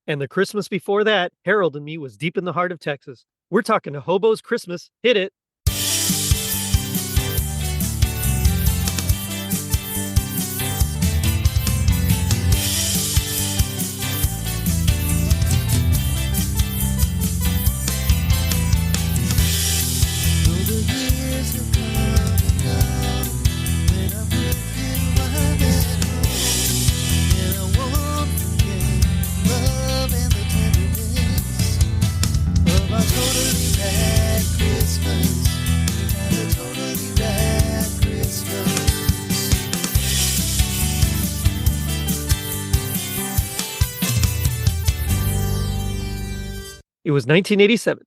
And the Christmas before that, Harold and me was deep in the heart of Texas. We're talking to Hobo's Christmas. Hit it. It was 1987.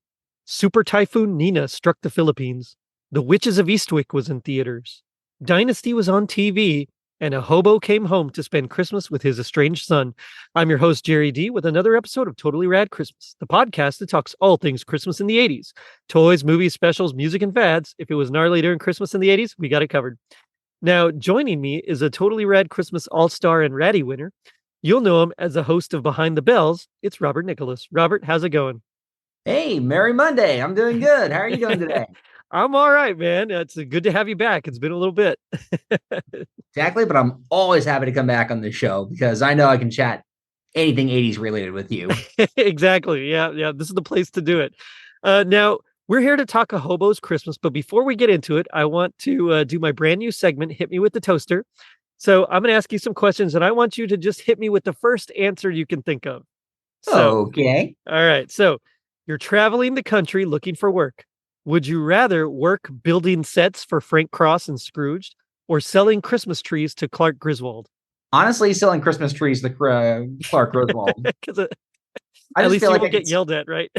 Super Typhoon Nina struck the Philippines. The Witches of Eastwick was in theaters. Dynasty was on TV, and a hobo came home to spend Christmas with his estranged son. I'm your host, Jerry D, with another episode of Totally Rad Christmas, the podcast that talks all things Christmas in the 80s. Toys, movies, specials, music, and fads. If it was gnarly during Christmas in the 80s, we got it covered. Now, joining me is a Totally Rad Christmas All-Star and Ratty winner. You'll know him as a host of Behind the Bells. It's Robert Nicholas. Robert, how's it going? Hey, Merry Monday. I'm doing good. How are you doing today? I'm all right, man. It's good to have you back. It's been a little bit. Exactly, but I'm always happy to come back on the show because I know I can chat anything 80s related with you. Exactly. Yeah. This is the place to do it. Now, we're here to talk a Hobo's Christmas, but before we get into it, I want to do my brand new segment, Hit Me with the Toaster. So I'm going to ask you some questions, and I want you to just hit me with the first answer you can think of. So, Okay. all right. So you're traveling the country looking for work. Would you rather work building sets for Frank Cross and Scrooge or selling Christmas trees to Clark Griswold? Honestly, selling Christmas trees to Clark Griswold. Because I at just least feel you like won't get yelled at, right?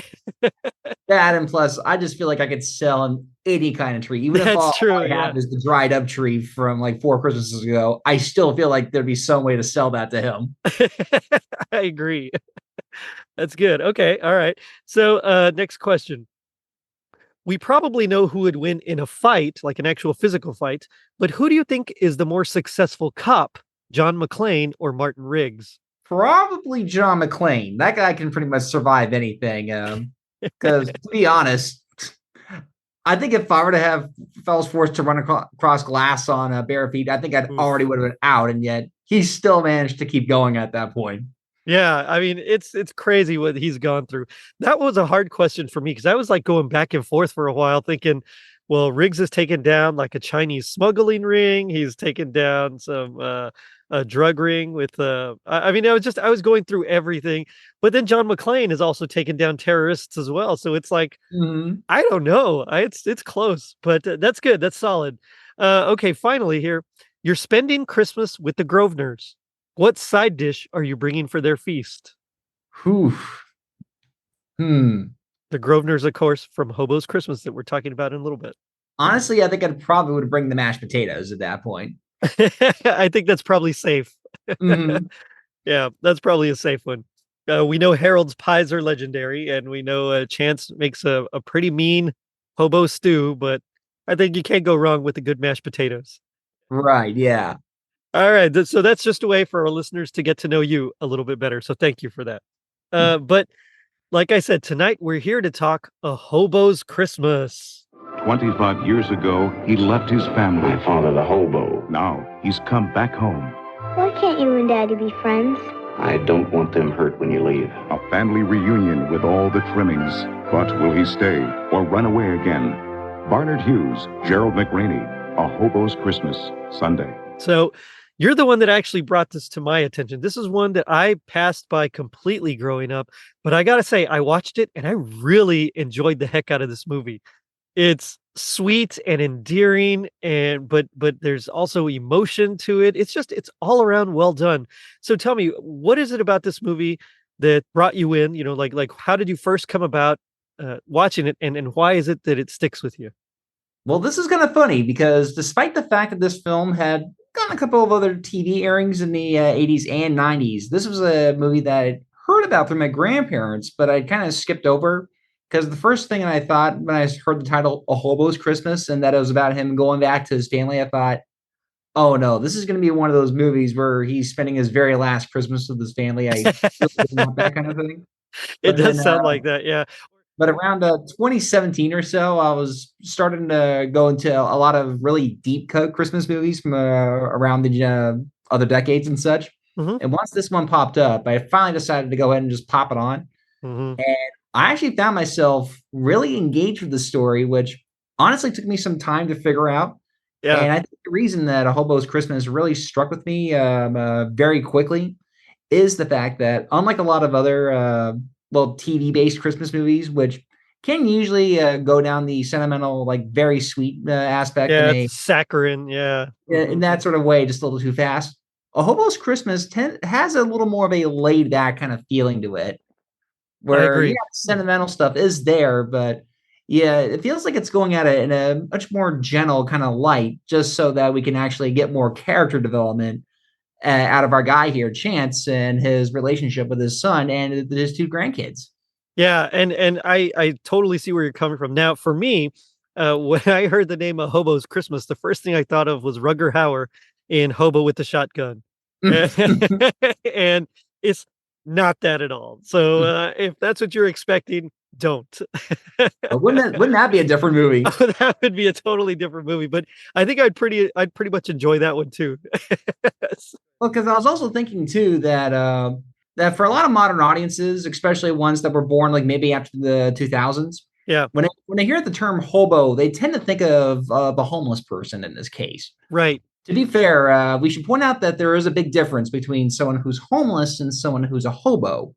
that, and plus, I just feel like I could sell any kind of tree, even if That's all true. I Yeah. have is the dried up tree from like 4 Christmases ago. I still feel like there'd be some way to sell that to him. I agree. That's good. Okay. All right. So, next question. We probably know who would win in a fight, like an actual physical fight, but who do you think is the more successful cop, John McClane or Martin Riggs? Probably John McClane. That guy can pretty much survive anything. Because to be honest, I think if I were to have if I was forced to run across glass on bare feet, I think I'd already Oof. would have been out, and yet he still managed to keep going at that point. Yeah, I mean, it's crazy what he's gone through. That was a hard question for me because I was like going back and forth for a while thinking, well, Riggs has taken down like a Chinese smuggling ring. He's taken down some a drug ring with I mean, I was going through everything. But then John McClane has also taken down terrorists as well. So it's like Mhm. I don't know. It's close, but that's good. That's solid. Okay, finally here. You're spending Christmas with the Grovners. What side dish are you bringing for their feast? Whew. Hmm. The Grovners, of course, from Hobo's Christmas that we're talking about in a little bit. Honestly, I think I'd probably would bring the mashed potatoes at that point. I think that's probably safe. Mhm. Yeah, that's probably a safe one. We know Harold's pies are legendary, and we know Chance makes a pretty mean hobo stew, but I think you can't go wrong with the good mashed potatoes. Right. Yeah. All right, so that's just a way for our listeners to get to know you a little bit better. So thank you for that. But like I said, tonight we're here to talk a hobo's Christmas. 25 years ago, he left his family. My father, the hobo. Now, he's come back home. Why can't you and Daddy be friends? I don't want them hurt when you leave. A family reunion with all the trimmings. But will he stay or run away again? Barnard Hughes, Gerald McRaney, A Hobo's Christmas, Sunday. So you're the one that actually brought this to my attention. This is one that I passed by completely growing up, but I gotta say, I watched it and I really enjoyed the heck out of this movie. It's sweet and endearing, and but there's also emotion to it. It's all around well done. So tell me, what is it about this movie that brought you in? You know, like how did you first come about watching it, and why is it that it sticks with you? Well, this is kind of funny because despite the fact that this film had gotten a couple of other TV airings in the 80s and 90s, this was a movie that I'd heard about through my grandparents, but I kind of skipped over because the first thing I thought when I heard the title A Hobo's Christmas and that it was about him going back to his family, I thought, Oh no, this is going to be one of those movies where he's spending his very last Christmas with his family. I really didn't want that kind of thing. It But does then, sound like that, yeah. but around 2017 or so, I was starting to go into a lot of really deep cut Christmas movies from around the other decades and such. Mhm, And once this one popped up, I finally decided to go ahead and just pop it on. mhm. And I actually found myself really engaged with the story, which honestly took me some time to figure out. Yeah, And I think the reason that A Hobo's Christmas really struck with me very quickly is the fact that, unlike a lot of other, TV based Christmas movies, which can usually go down the sentimental, like very sweet aspect yeah, it's saccharine, yeah. in Mhm. that sort of way, just a little too fast. A Hobo's Christmas has a little more of a laid back kind of feeling to it I where agree. sentimental stuff is there, but yeah, it feels like it's going at it in a much more gentle kind of light, just so that we can actually get more character development out of our guy here, Chance, and his relationship with his son and his two grandkids. Yeah, and I totally see where you're coming from. Now, for me, when I heard the name of Hobo's Christmas, the first thing I thought of was Rugger Hauer in Hobo with the Shotgun. And it's not that at all. So, if that's what you're expecting, don't. Wouldn't that be a different movie? Oh, that would be a totally different movie, but I think I'd pretty much enjoy that one too. Well, because I was also thinking too that that for a lot of modern audiences, especially ones that were born like maybe after the 2000s, Yeah, when they hear the term hobo, they tend to think of the homeless person in this case. right. To be fair, we should point out that there is a big difference between someone who's homeless and someone who's a hobo.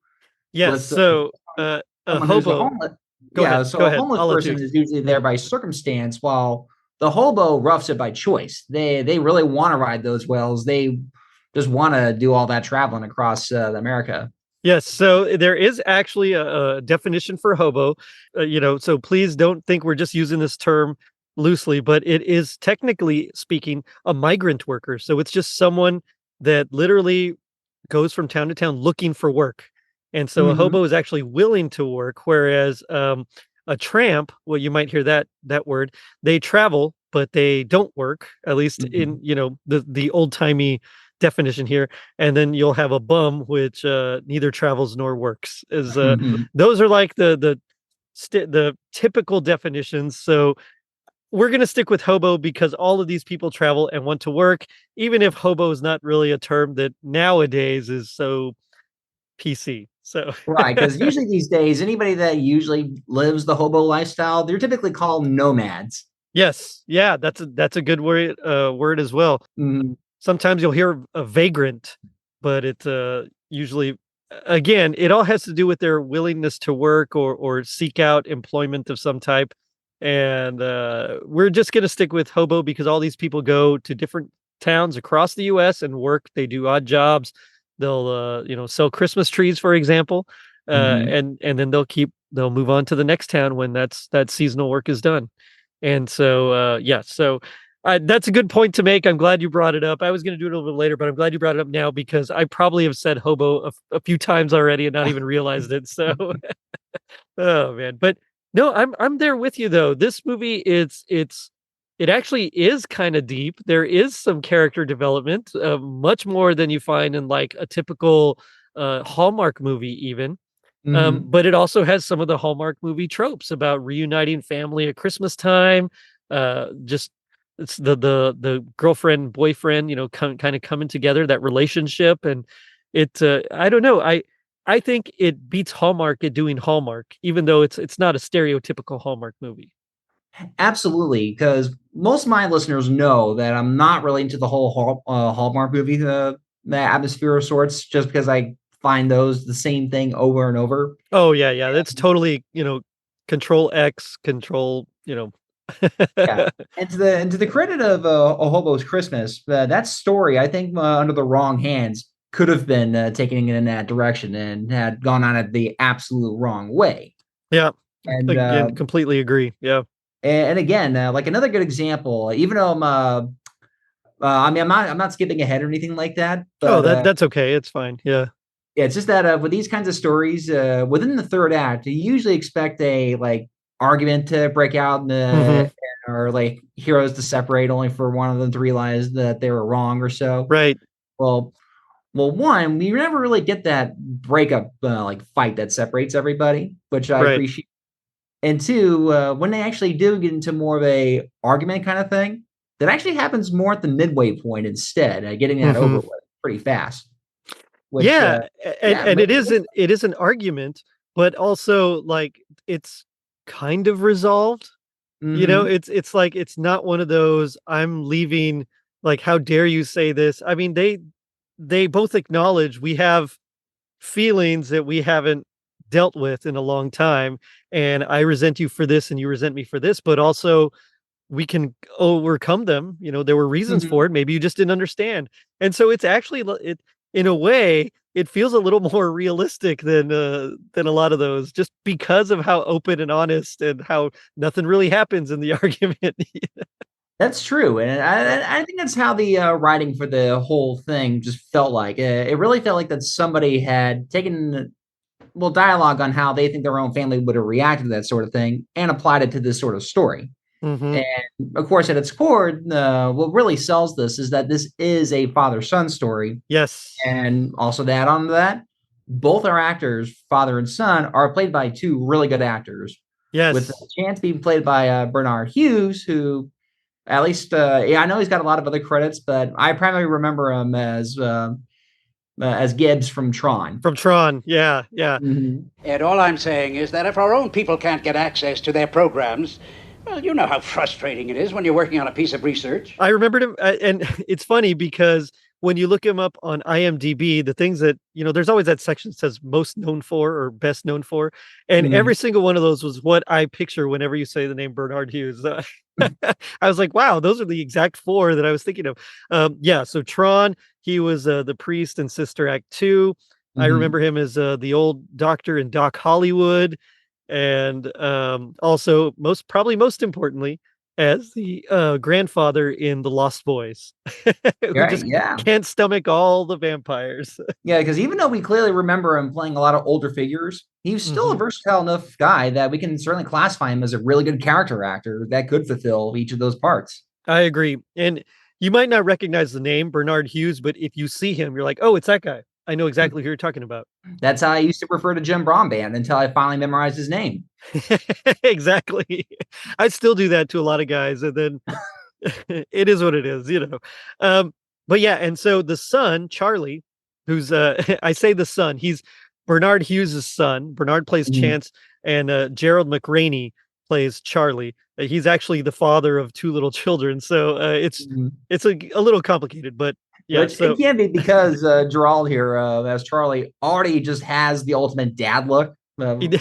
Yes, With so, a someone who's a hobo homeless, go yeah, ahead, so go a ahead, homeless I'll let you person is usually there by circumstance, while the hobo roughs it by choice. They really want to ride those whales. They just want to do all that traveling across America. Yes, so there is actually a definition for hobo, so please don't think we're just using this term loosely, but it is technically speaking a migrant worker. So it's just someone that literally goes from town to town looking for work. And so a Hmm. hobo is actually willing to work, whereas a tramp, well, you might hear that word, they travel, but they don't work, at least in, Hmm. the old-timey definition here. And then you'll have a bum, which neither travels nor works. Is Hmm. those are like the typical definitions. So we're going to stick with hobo because all of these people travel and want to work, even if hobo is not really a term that nowadays is so PC. So Right, because usually these days, anybody that usually lives the hobo lifestyle, they're typically called nomads. yes, yeah, that's a good word as well. Mhm. Sometimes you'll hear a vagrant, but it's usually again, it all has to do with their willingness to work or seek out employment of some type. And we're just gonna stick with hobo because all these people go to different towns across the US and work. They do odd jobs. They'll sell Christmas trees, for example. Mhm. And then they'll move on to the next town when that seasonal work is done. And so yeah, so that's a good point to make. I'm glad you brought it up. I was going to do it a little bit later, but I'm glad you brought it up now because I probably have said hobo a few times already and not even realized it. So, oh man, but no, I'm there with you though. This movie, it actually is kind of deep. There is some character development, much more than you find in like a typical Hallmark movie, even. Mhm. But it also has some of the Hallmark movie tropes about reuniting family at Christmas time. Just it's the girlfriend boyfriend, kind of coming together, that relationship, and it. I don't know. I think it beats Hallmark at doing Hallmark, even though it's not a stereotypical Hallmark movie. Absolutely, because most of my listeners know that I'm not really into the whole Hallmark movie the atmosphere of sorts, just because I find those the same thing over and over. Oh yeah, yeah. That's totally Control X, control. Yeah, and to the credit of A Hobo's Christmas, that story I think under the wrong hands could have been taken in that direction and had gone on it the absolute wrong way. Yeah. And Again, completely agree. Yeah. and again, like another good example, even though I mean, I'm not skipping ahead or anything like that, Oh, but that's okay. It's fine. Yeah. yeah, it's just that with these kinds of stories, within the third act, you usually expect a like argument to break out Mhm. or like heroes to separate only for one of them to realize that they were wrong or so. Right. Well, one, we never really get that breakup like fight that separates everybody, which I Right. appreciate. And two, when they actually do get into more of a argument kind of thing, that actually happens more at the midway point instead, getting that over with pretty fast. Which, Yeah, yeah, and it is an argument, but also like it's kind of resolved. You know, mhm, it's like it's not one of those I'm leaving, like how dare you say this? I mean, they both acknowledge we have feelings that we haven't dealt with in a long time, and I resent you for this and you resent me for this, but also we can overcome them. You know, there were reasons mhm. for it. Maybe you just didn't understand. And so it's actually in a way, it feels a little more realistic than a lot of those, just because of how open and honest and how nothing really happens in the argument. That's true, and I think that's how the writing for the whole thing just felt like. It really felt like that somebody had taken dialogue on how they think their own family would have reacted to that sort of thing and applied it to this sort of story. Hmm. And of course, at its core, what really sells this is that this is a father-son story. Yes. And also to add on to that, both our actors, father and son, are played by two really good actors, with a Yes. chance being played by Bernard Hughes, who at least, yeah, I know he's got a lot of other credits, but I primarily remember him as Gibbs from Tron. From Tron. Yeah. Yeah. Mhm. And all I'm saying is that if our own people can't get access to their programs, well, you know how frustrating it is when you're working on a piece of research. I remembered him, and it's funny because when you look him up on IMDb, the things that there's always that section that says most known for or best known for, and Mhm. every single one of those was what I picture whenever you say the name Bernard Hughes. I was like, wow, those are the exact four that I was thinking of. Yeah, so Tron, he was the priest in Sister Act 2. I Mhm. remember him as the old doctor in Doc Hollywood, and also most importantly as the grandfather in The Lost Boys, who Right, just yeah. can't stomach all the vampires. Yeah, because even though we clearly remember him playing a lot of older figures, he's still a Hmm. versatile enough guy that we can certainly classify him as a really good character actor that could fulfill each of those parts. I agree, and you might not recognize the name Bernard Hughes, but if you see him, you're like, oh, it's that guy. I know exactly who you're talking about. That's how I used to refer to Jim Broadbent until I finally memorized his name. Exactly. I still do that to a lot of guys, and then it is what it is. Um, but yeah, and so the son, Charlie, who's I say the son, he's Bernard Hughes' son. Bernard plays Mhm, Chance, and Gerald McRaney plays Charlie. He's actually the father of two little children, so mhm. it's a little complicated, but yeah. Which it So can be because Gerald here, as Charlie, already just has the ultimate dad look, he,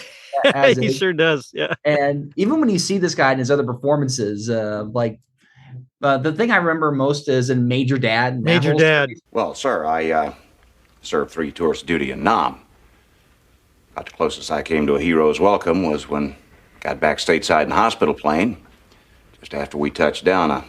as he is. sure does. Yeah. And even when you see this guy in his other performances, the thing I remember most is in Major Dad and that Major whole Dad. series. Well, sir, I served 3 tours of duty in Nam. About the closest I came to a hero's welcome was when I got back stateside in a hospital plane. Just after we touched down, a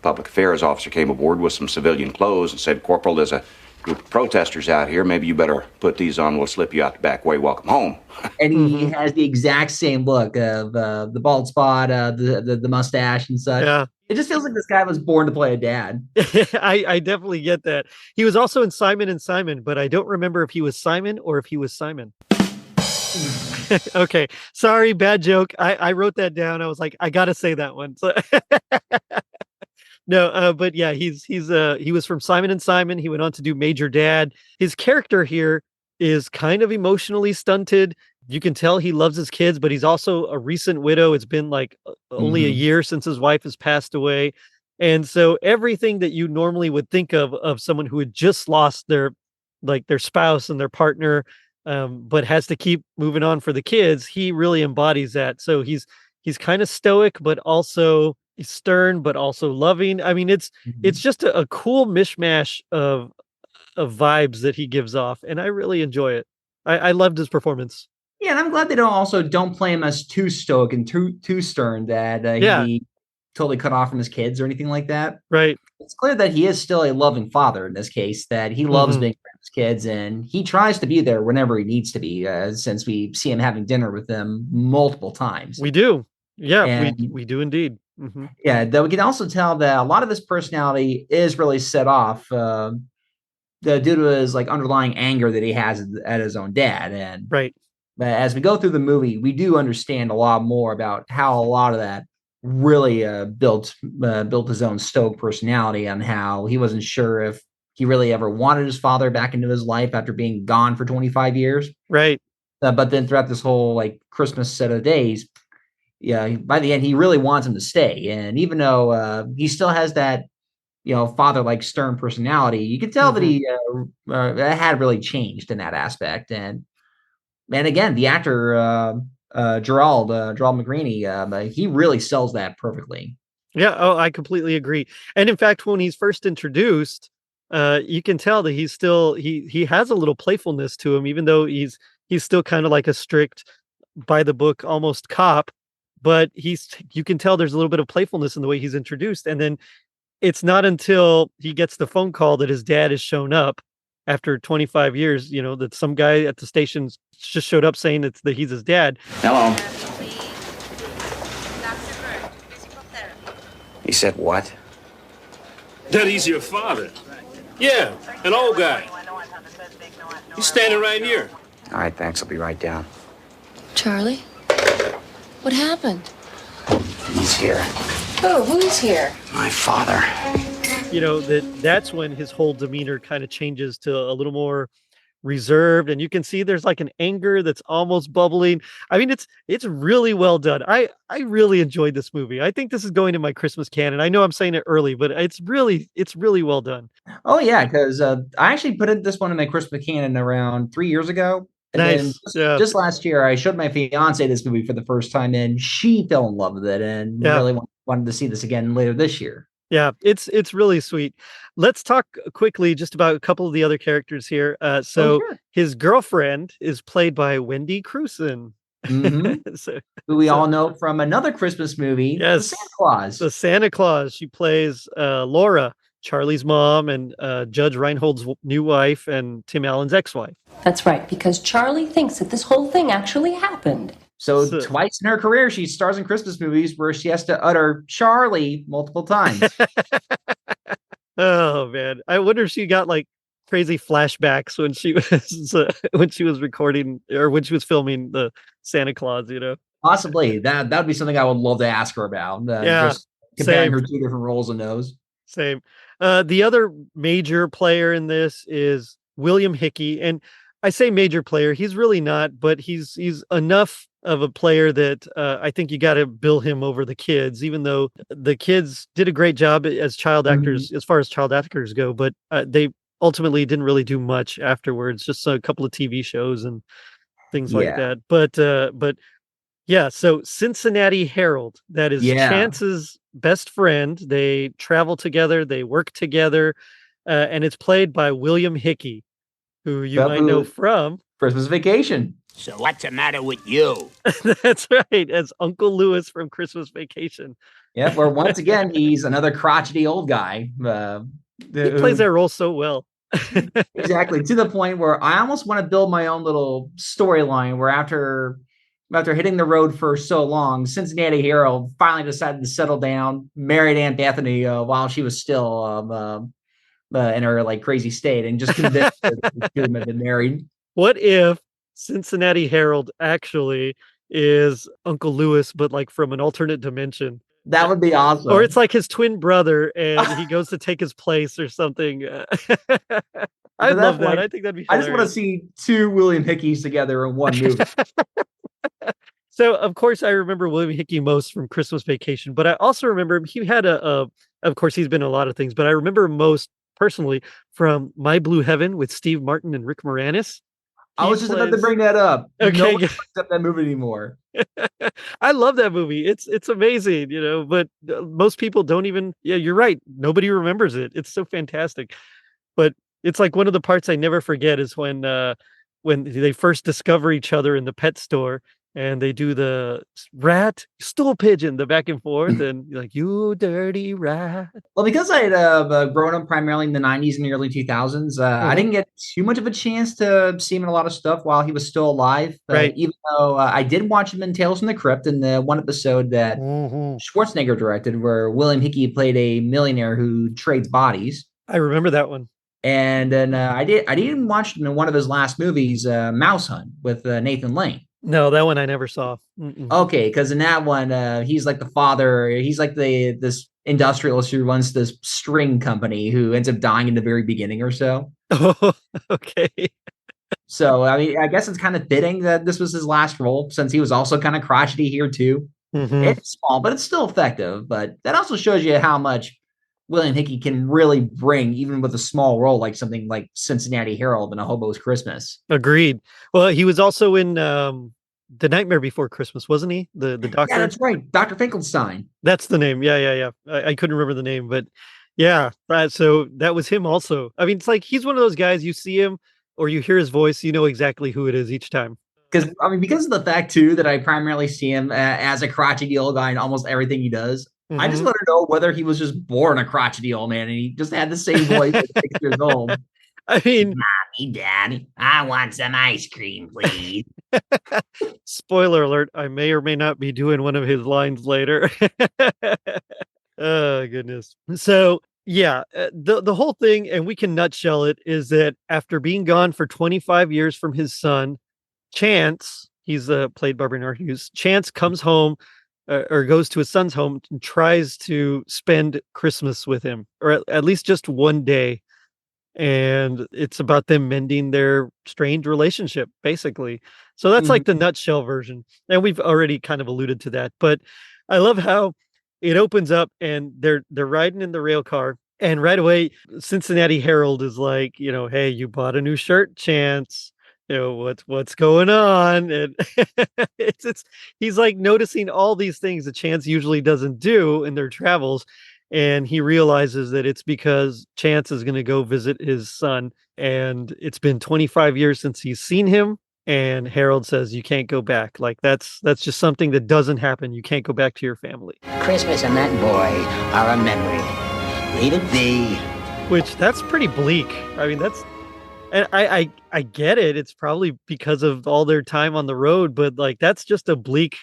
public affairs officer came aboard with some civilian clothes and said, Corporal, there's a group of protesters out here. Maybe you better put these on. We'll slip you out the back way. Welcome home. And he Hmm. has the exact same look of the bald spot, the mustache and such. Yeah. It just feels like this guy was born to play a dad. I definitely get that. He was also in Simon and Simon, but I don't remember if he was Simon or if he was Simon. Okay, sorry, bad joke. I wrote that down. I was like, I gotta say that one. So no, but yeah, he was from Simon and Simon. He went on to do Major Dad. His character here is kind of emotionally stunted. You can tell he loves his kids, but he's also a recent widow. It's been like only a Mhm. year since his wife has passed away. And so everything that you normally would think of someone who had just lost their spouse and their partner, but has to keep moving on for the kids, he really embodies that. So he's kind of stoic, but also he's stern, but also loving. I mean, it's Mhm. just a cool mishmash of vibes that he gives off, and I really enjoy it. I loved his performance. Yeah, and I'm glad they don't play him as too stoic and too stern that he'd Yeah, be totally cut off from his kids or anything like that. right. It's clear that he is still a loving father in this case, that he loves Hmm. being around his kids and he tries to be there whenever he needs to be, since we see him having dinner with them multiple times. We do. Yeah, we And we do indeed. Yeah, though we can also tell that a lot of his personality is really set off due to his like underlying anger that he has at his own dad. And Right. as we go through the movie, we do understand a lot more about how a lot of that really built his own stoic personality, on how he wasn't sure if he really ever wanted his father back into his life after being gone for 25 years. Right. But then throughout this whole like Christmas set of days, yeah, by the end, he really wants him to stay. And even though he still has that, father like stern personality, you can tell that he had really changed in that aspect. And again, the actor Gerald McRaney, he really sells that perfectly. Yeah. Oh, I completely agree. And in fact, when he's first introduced, you can tell that he's still he has a little playfulness to him, even though he's still kind of like a strict, by the book, almost cop. But you can tell there's a little bit of playfulness in the way he's introduced, and then it's not until he gets the phone call that his dad has shown up after 25 years, that some guy at the station just showed up saying that he's his dad. Hello. He said what? That he's your father. Yeah, an old guy. He's standing right here. All right, thanks. I'll be right down. Charlie? What happened? He's here. Who's here? My father. That's when his whole demeanor kind of changes to a little more reserved, and you can see there's like an anger that's almost bubbling. I mean, it's really well done. I really enjoyed this movie. I think this is going in my Christmas canon. I know I'm saying it early, but it's really well done. Oh yeah, because I actually put this one in my Christmas canon around 3 years ago. And Nice. then just last year, I showed my fiance this movie for the first time, and she fell in love with it and really wanted to see this again later this year. Yeah, it's really sweet. Let's talk quickly just about a couple of the other characters here. So sure. his girlfriend is played by Wendy Crewson. Who we all know from another Christmas movie, Yes, The Santa Claus. The Santa Claus. She plays Laura, Charlie's mom, and Judge Reinhold's new wife, and Tim Allen's ex-wife. That's right, because Charlie thinks that this whole thing actually happened. So twice in her career, she stars in Christmas movies where she has to utter Charlie multiple times. Oh man, I wonder if she got like crazy flashbacks when she was recording or when she was filming the Santa Claus. Possibly that'd be something I would love to ask her about. Just comparing her two different roles in those. Same. The other major player in this is William Hickey, and I say major player. He's really not, but he's enough of a player that I think you got to bill him over the kids, even though the kids did a great job as child actors, as far as child actors go, but they ultimately didn't really do much afterwards, just a couple of TV shows and things like that. But yeah, so Cincinnati Herald, that is Chance's best friend. They travel together, they work together, and it's played by William Hickey, who you might know from Christmas Vacation. So what's the matter with you? That's right, as Uncle Lewis from Christmas Vacation. Yeah, where once again, he's another crotchety old guy. He plays that role so well. Exactly, to the point where I almost want to build my own little storyline where after hitting the road for so long, Cincinnati Herald finally decided to settle down, married Aunt Bethany while she was still in her like crazy state, and just convinced her that the two of them had been married. What if Cincinnati Herald actually is Uncle Lewis, but like from an alternate dimension? That would be awesome. Or it's like his twin brother and he goes to take his place or something. I love that. I think that'd be hilarious. I just want to see two William Hickeys together in one movie. So, of course, I remember William Hickey most from Christmas Vacation, but I also remember he had of course, he's been in a lot of things, but I remember most personally from My Blue Heaven with Steve Martin and Rick Moranis. I was just about to bring that up. Okay, no one brings up that movie anymore. I love that movie. It's amazing, but most people don't even. Yeah, you're right. Nobody remembers it. It's so fantastic. But it's like one of the parts I never forget is when they first discover each other in the pet store, and they do the rat, stool pigeon, the back and forth, and you're like, you dirty rat. Well, because I had grown up primarily in the 90s and the early 2000s, I didn't get too much of a chance to see him in a lot of stuff while he was still alive. Right. Even though I did watch him in Tales from the Crypt in the one episode that Schwarzenegger directed, where William Hickey played a millionaire who trades bodies. I remember that one. And then I did even watch him in one of his last movies, Mouse Hunt, with Nathan Lane. No, that one I never saw. Okay, because in that one, he's like the father. He's like this industrialist who runs this string company who ends up dying in the very beginning or so. Oh, okay. So I mean, I guess it's kind of fitting that this was his last role, since he was also kind of crotchety here too. It's small, but it's still effective. But that also shows you how much William Hickey can really bring, even with a small role like something like Cincinnati Herald and A Hobo's Christmas. Agreed. Well, he was also in The Nightmare Before Christmas, wasn't he? The doctor. Yeah, that's right, Dr. Finkelstein. That's the name. Yeah. I couldn't remember the name, but yeah. So that was him also. I mean, it's like he's one of those guys. You see him or you hear his voice, you know exactly who it is each time. Because of the fact too that I primarily see him as a crotchety old guy in almost everything he does. I just want to know whether he was just born a crotchety old man and he just had the same voice at 6 years old. I mean, Mommy, Daddy, I want some ice cream, please. Spoiler alert, I may or may not be doing one of his lines later. Oh, goodness. So, yeah, the whole thing, and we can nutshell it, is that after being gone for 25 years from his son, Chance, he's played by Bernard Hughes, Chance comes home or goes to his son's home and tries to spend Christmas with him, or at least just one day. And it's about them mending their strained relationship, basically. So that's like the nutshell version. And we've already kind of alluded to that. But I love how it opens up and they're riding in the rail car. And right away, Cincinnati Herald is like, hey, you bought a new shirt, Chance. What's going on? And he's like noticing all these things that Chance usually doesn't do in their travels. And he realizes that it's because Chance is going to go visit his son. And it's been 25 years since he's seen him. And Harold says, you can't go back. Like that's just something that doesn't happen. You can't go back to your family. Christmas and that boy are a memory. Leave it be. Which that's pretty bleak. I mean, and I get it. It's probably because of all their time on the road, but like that's just a bleak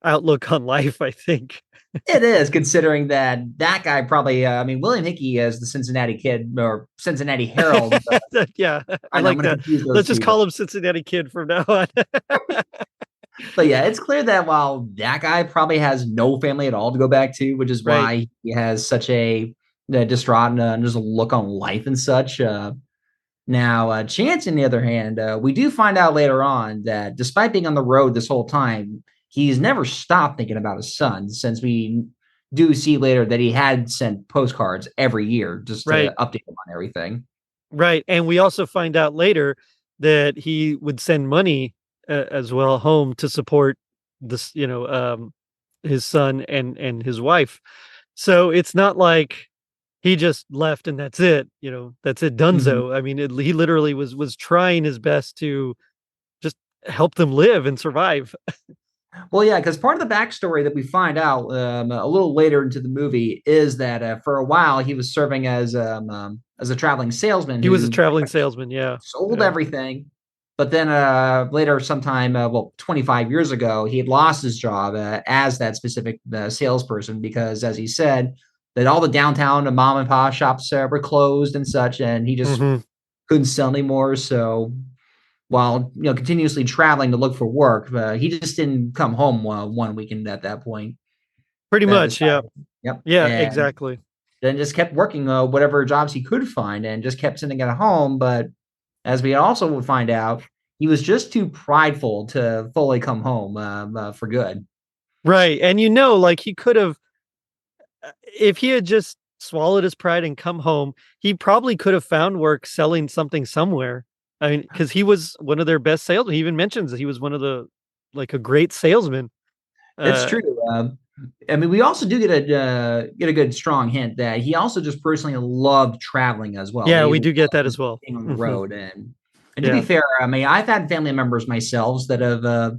outlook on life, I think. It is, considering that guy probably, William Hickey as the Cincinnati Kid or Cincinnati Herald. Yeah, I like that. Let's just call him Cincinnati Kid from now on. But yeah, it's clear that while that guy probably has no family at all to go back to, which is why he has such a distraught and just a look on life and such. Now, Chance, on the other hand, we do find out later on that despite being on the road this whole time, he's never stopped thinking about his son, since we do see later that he had sent postcards every year just to update him on everything. Right. And we also find out later that he would send money as well home to support this, his son and his wife. So it's not like he just left and that's it, that's it, donezo. I mean, he literally was trying his best to just help them live and survive. Well, yeah, because part of the backstory that we find out a little later into the movie is that for a while he was serving as a traveling salesman. He was a traveling salesman, yeah. Sold everything. But then later sometime, 25 years ago, he had lost his job as that specific salesperson because, as he said, that all the downtown mom and pop shops were closed and such, and he just couldn't sell anymore. So while continuously traveling to look for work, he just didn't come home one weekend at that point. Pretty much, yeah. Yep. Yeah, exactly. Then just kept working whatever jobs he could find and just kept sitting at home. But as we also would find out, he was just too prideful to fully come home for good. Right. And like he could have, if he had just swallowed his pride and come home, he probably could have found work selling something somewhere. I mean, because he was one of their best salesmen. He even mentions that he was one of a great salesman. It's true. We also do get a good strong hint that he also just personally loved traveling as well. Yeah, we do get that as well. Being on the road, and to be fair, I've had family members myself that have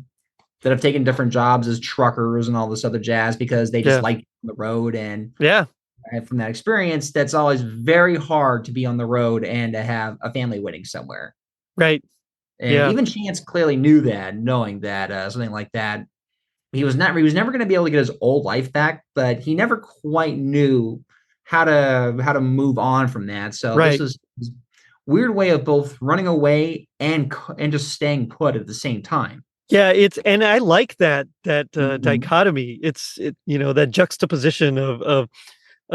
that have taken different jobs as truckers and all this other jazz because they just like the road. And from that experience, that's always very hard to be on the road and to have a family waiting somewhere. Right. And even Chance clearly knew that, knowing that something like that, he was never going to be able to get his old life back, but he never quite knew how to move on from that. So this was this weird way of both running away and just staying put at the same time. Yeah, and I like that dichotomy. It's that juxtaposition of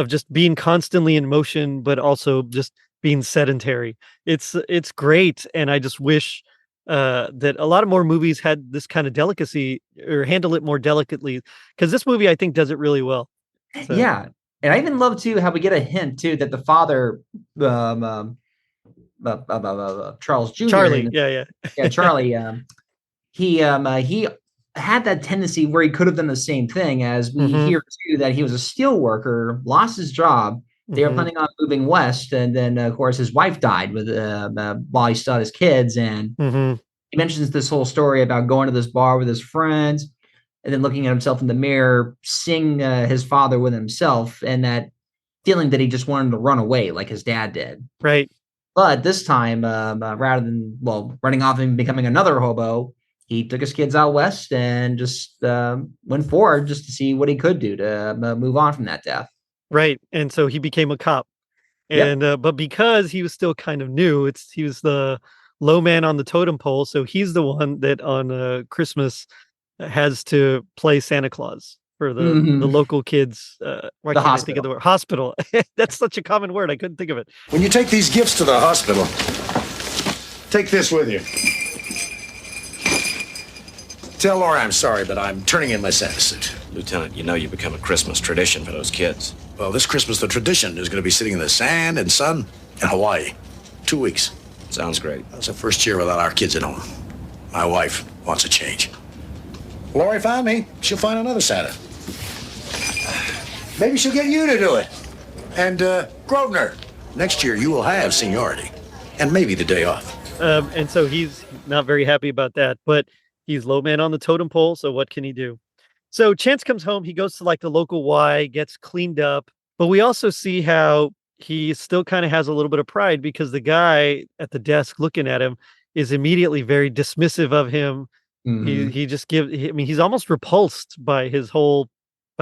just being constantly in motion, but also just being sedentary. It's great, and I just wish that a lot of more movies had this kind of delicacy or handle it more delicately, because this movie I think does it really well. So. Yeah, and I even love too how we get a hint too that the father, Charles Jr. Charlie, Charlie. He had that tendency where he could have done the same thing, as we hear too that he was a steel worker, lost his job. They were planning on moving west, and then of course his wife died with while he still had his kids. And he mentions this whole story about going to this bar with his friends, and then looking at himself in the mirror, seeing his father with himself, and that feeling that he just wanted to run away like his dad did. Right. But this time, rather than running off and becoming another hobo, he took his kids out west and just went forward just to see what he could do to move on from that death. Right. And so he became a cop. And but because he was still kind of new, he was the low man on the totem pole. So he's the one that on Christmas has to play Santa Claus for the local kids. Why can't I think of the word? Hospital. That's such a common word. I couldn't think of it. When you take these gifts to the hospital, take this with you. Tell Laura I'm sorry, but I'm turning in my Santa suit. Lieutenant, you become a Christmas tradition for those kids. Well, this Christmas, the tradition is going to be sitting in the sand and sun in Hawaii. 2 weeks. Sounds great. That's the first year without our kids at home. My wife wants a change. Lori found me. She'll find another Santa. Maybe she'll get you to do it. And, Grovner, next year you will have seniority. And maybe the day off. And so he's not very happy about that, but he's low man on the totem pole, so what can he do? So Chance comes home, he goes to the local Y, gets cleaned up, but we also see how he still kind of has a little bit of pride because the guy at the desk looking at him is immediately very dismissive of him. He just he's almost repulsed by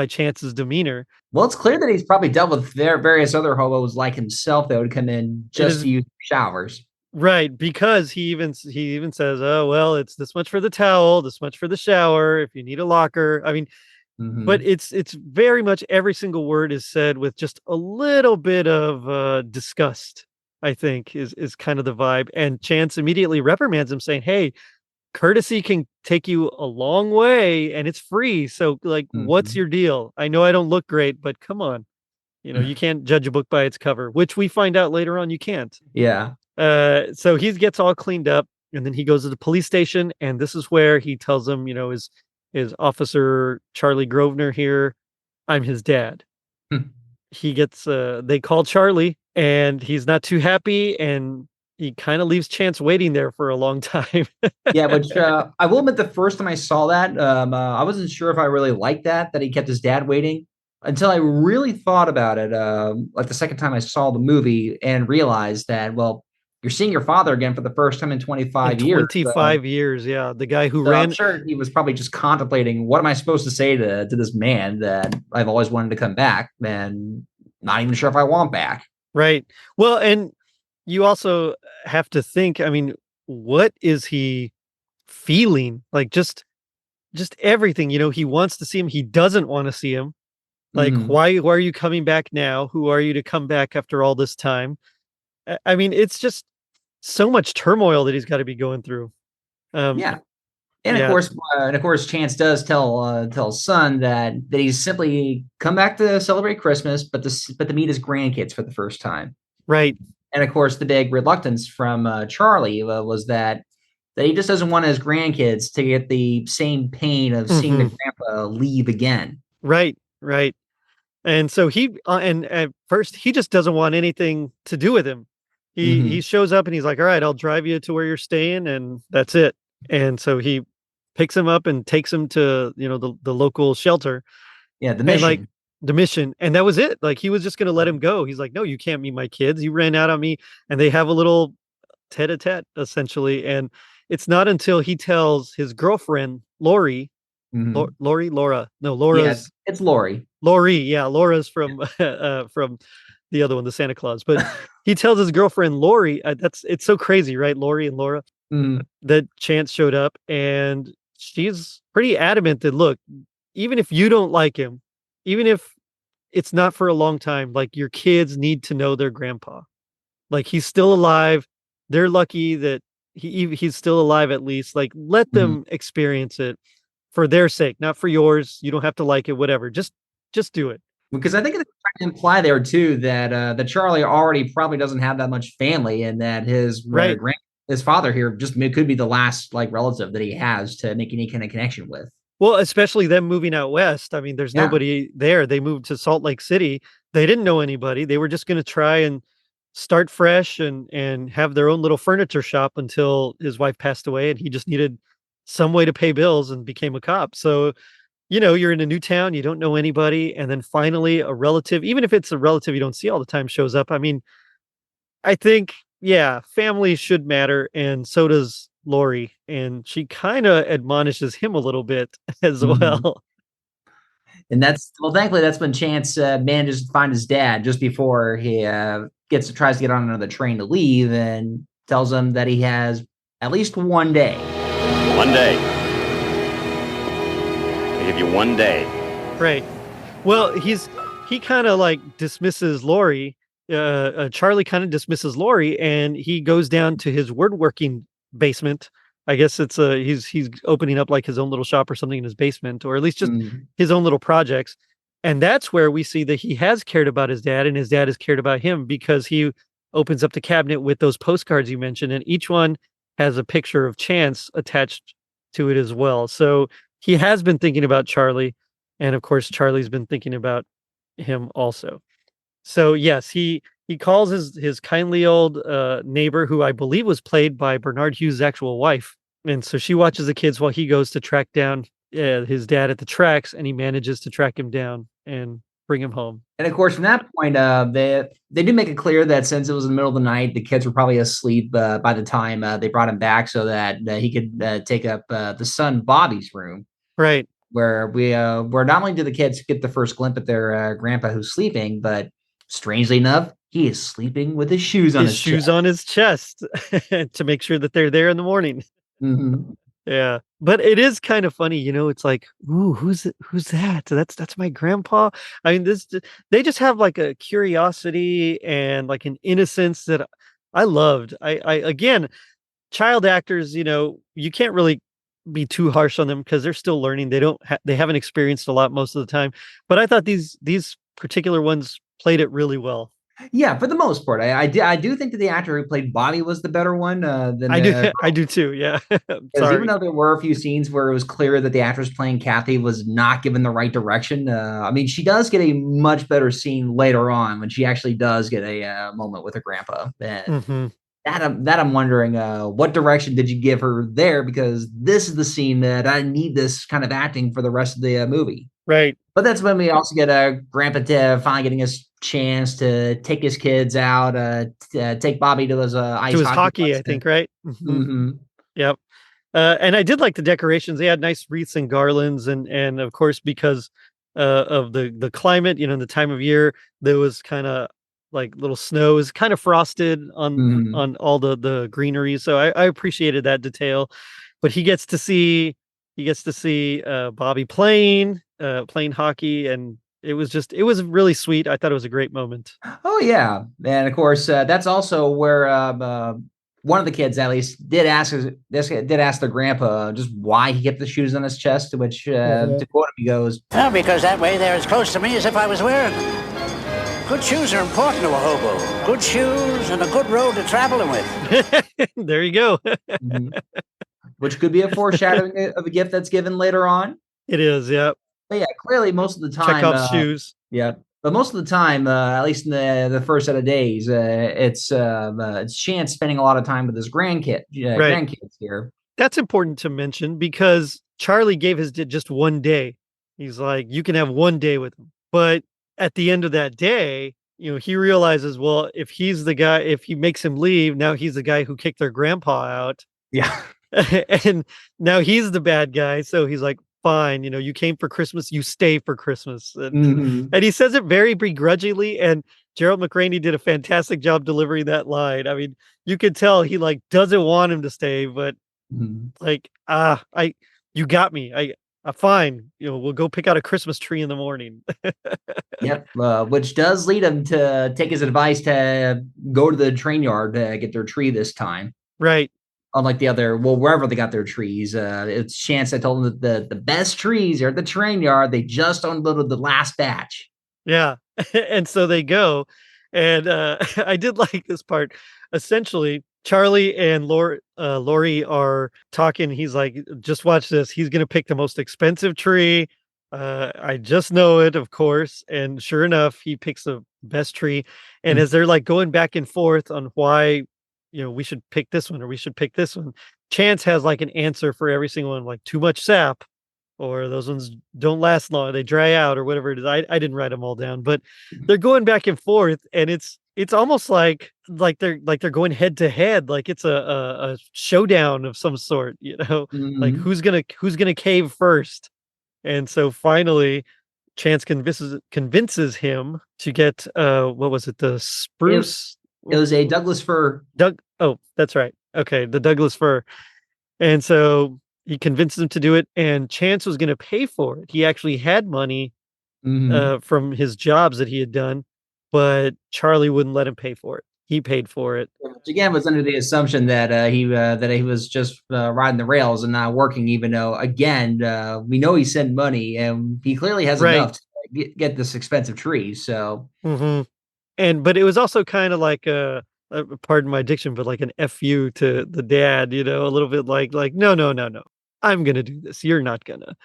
Chance's demeanor. Well, it's clear that he's probably dealt with various other hobos like himself that would come in just to use showers. Right, because he even says, "Oh, well, it's this much for the towel, this much for the shower, if you need a locker." I mean, but it's very much every single word is said with just a little bit of disgust, I think is kind of the vibe. And Chance immediately reprimands him saying, "Hey, courtesy can take you a long way and it's free. So what's your deal? I know I don't look great, but come on. You can't judge a book by its cover," which we find out later on you can't. Yeah. So he gets all cleaned up and then he goes to the police station, and this is where he tells them, is Officer Charlie Grovner here. I'm his dad. He gets, they call Charlie and he's not too happy, and he kind of leaves Chance waiting there for a long time. Yeah, which I will admit the first time I saw that, I wasn't sure if I really liked that he kept his dad waiting until I really thought about it. The second time I saw the movie and realized that, well, you're seeing your father again for the first time in 25 years. 25 years, yeah. The guy who ran. I'm sure he was probably just contemplating, what am I supposed to say to this man that I've always wanted to come back, and not even sure if I want back. Right. Well, and you also have to think, what is he feeling? Just everything, he wants to see him. He doesn't want to see him. Why are you coming back now? Who are you to come back after all this time? It's just so much turmoil that he's got to be going through. Yeah. And of course, Chance does tell his son that he's simply come back to celebrate Christmas, but to meet his grandkids for the first time. Right. And of course, the big reluctance from Charlie was that he just doesn't want his grandkids to get the same pain of seeing the grandpa leave again. Right. Right. And so he and at first he just doesn't want anything to do with him. He shows up and he's like, "All right, I'll drive you to where you're staying," and that's it. And so he picks him up and takes him to, the local shelter. Yeah, the And like mission. the mission. And that was it. Like he was just going to let him go. He's like, no, you can't meet my kids. You ran out on me. And they have a little tete-a-tete essentially. And it's not until he tells his girlfriend, Lori, Mhm. Laura. No, Yeah, Laura's it's Lori. Lori. Yeah, Laura's from the other one, the Santa Claus. But he tells his girlfriend Lori, it's so crazy, right? Lori and Laura, Mhm. that Chance showed up, and she's pretty adamant that look, even if you don't like him, even if it's not for a long time, like your kids need to know their grandpa. Like he's still alive. They're lucky that he's still alive at least. Like let Mhm. them experience it for their sake, not for yours. You don't have to like it, whatever. Just do it. Because I think it's trying to imply there too that Charlie already probably doesn't have that much family, and that Right. his father here just could be the last like relative that he has to make any kind of connection with. Well, especially them moving out west. I mean, there's Yeah. nobody there. They moved to Salt Lake City. They didn't know anybody. They were just going to try and start fresh and have their own little furniture shop until his wife passed away and he just needed some way to pay bills and became a cop. So, you're in a new town, you don't know anybody, and then finally a relative, even if it's a relative you don't see all the time, shows up. I mean, I think, yeah, family should matter, and so does Lori, and she kind of admonishes him a little bit as Mhm. well. And thankfully that's when Chance manages to find his dad just before he tries to get on another train to leave, and tells him that he has at least one day. One day. I give you one day. Right. Well, he kind of like dismisses Lori. Charlie kind of dismisses Lori, and he goes down to his woodworking basement. I guess it's he's opening up like his own little shop or something in his basement, or at least just Mhm. his own little projects. And that's where we see that he has cared about his dad, and his dad has cared about him, because he opens up the cabinet with those postcards you mentioned, and each one has a picture of Chance attached to it as well. So he has been thinking about Charlie, and of course, Charlie's been thinking about him also. So yes, he calls his kindly old neighbor, who I believe was played by Bernard Hughes' actual wife, and so she watches the kids while he goes to track down his dad at the tracks, and he manages to track him down and bring him home. And of course, from that point, they do make it clear that since it was in the middle of the night, the kids were probably asleep by the time they brought him back, so that he could take up the son Bobby's room, Right. where not only do the kids get the first glimpse at their grandpa who's sleeping, but strangely enough, he is sleeping with his shoes on His his shoes chest. on his chest to make sure that they're there in the morning. Mhm. Yeah, but it is kind of funny, it's like, "Ooh, who's that? That's my grandpa?" I mean, they just have, like, a curiosity and, like, an innocence that I loved. I again, child actors, you can't really be too harsh on them because they're still learning. They haven't experienced a lot most of the time, but I thought these particular ones played it really well. Yeah, for the most part, I do think that the actor who played Bobby was the better one than I do the I do too, yeah. because even Sorry. though there were a few scenes where it was clear that the actress playing Kathy was not given the right direction, I mean, she does get a much better scene later on when she actually does get a moment with her grandpa. And Mhm. that I'm wondering, what direction did you give her there? Because this is the scene that I need this kind of acting for the rest of the movie. Right. But that's when we also get Grandpa Ted finally getting his chance to take his kids out, take Bobby to his To ice his hockey hockey, I lesson. think, right? Mhm. Mhm. Yep. And I did like the decorations. They had nice wreaths and garlands, and of course, because of the climate, the time of year, there was kind of like little snow, is kind of frosted Mhm. on all the greenery. So I appreciated that detail. But he gets to see Bobby playing hockey, and it was really sweet. I thought it was a great moment. Oh yeah, and of course that's also where one of the kids at least did ask their grandpa just why he kept the shoes on his chest. To which Mhm. to quote him, he goes, Well, because that way they're as close to me as if I was wearing them. Good shoes are important to a hobo. Good shoes and a good road to travel them with. There you go. Mhm. Which could be a foreshadowing of a gift that's given later on. It is, yeah. But yeah, clearly most of the time, Chekhov's shoes. yeah. But most of the time, at least in the first set of days, it's Chance spending a lot of time with his Right. grandkids here. that's important to mention because Charlie gave his just one day. He's like, you can have one day with him. But at the end of that day, he realizes, well, if he's the guy, if he makes him leave, now he's the guy who kicked their grandpa out. Yeah. And now he's the bad guy. So he's like, fine, you came for Christmas, you stay for Christmas. And he says it very begrudgingly. And Gerald McRaney did a fantastic job delivering that line. I mean, you could tell he like doesn't want him to stay, but like, you got me. Fine. We'll go pick out a Christmas tree in the morning. Yep. Which does lead him to take his advice to go to the train yard to get their tree this time. Right. Unlike the other, wherever they got their trees, it's Chance that told them that the best trees are at the train yard. They just unloaded the last batch. Yeah. And so they go. And I did like this part. Essentially, Charlie and Lori are talking. He's like, just watch this. He's going to pick the most expensive tree. I just know it, of course. And sure enough, he picks the best tree. And as they're like going back and forth on why, we should pick this one or we should pick this one, Chance has like an answer for every single one, like too much sap, or those ones don't last long, they dry out, or whatever it is. I didn't write them all down, but they're going back and forth, and it's almost like they're going head to head, like it's a showdown of some sort, like who's gonna cave first. And so finally, Chance convinces him to get what was it, the spruce? It was a Douglas fir. Oh, that's right. Okay, the Douglas fir. And so he convinces him to do it, and Chance was going to pay for it. He actually had money from his jobs that he had done, but Charlie wouldn't let him pay for it. He paid for it. Which again was under the assumption that he was just riding the rails and not working, even though again we know he sent money and he clearly has enough to get this expensive tree. So. But it was also kind of like pardon my diction, but like an FU to the dad, a little bit like no, I'm gonna do this. You're not gonna.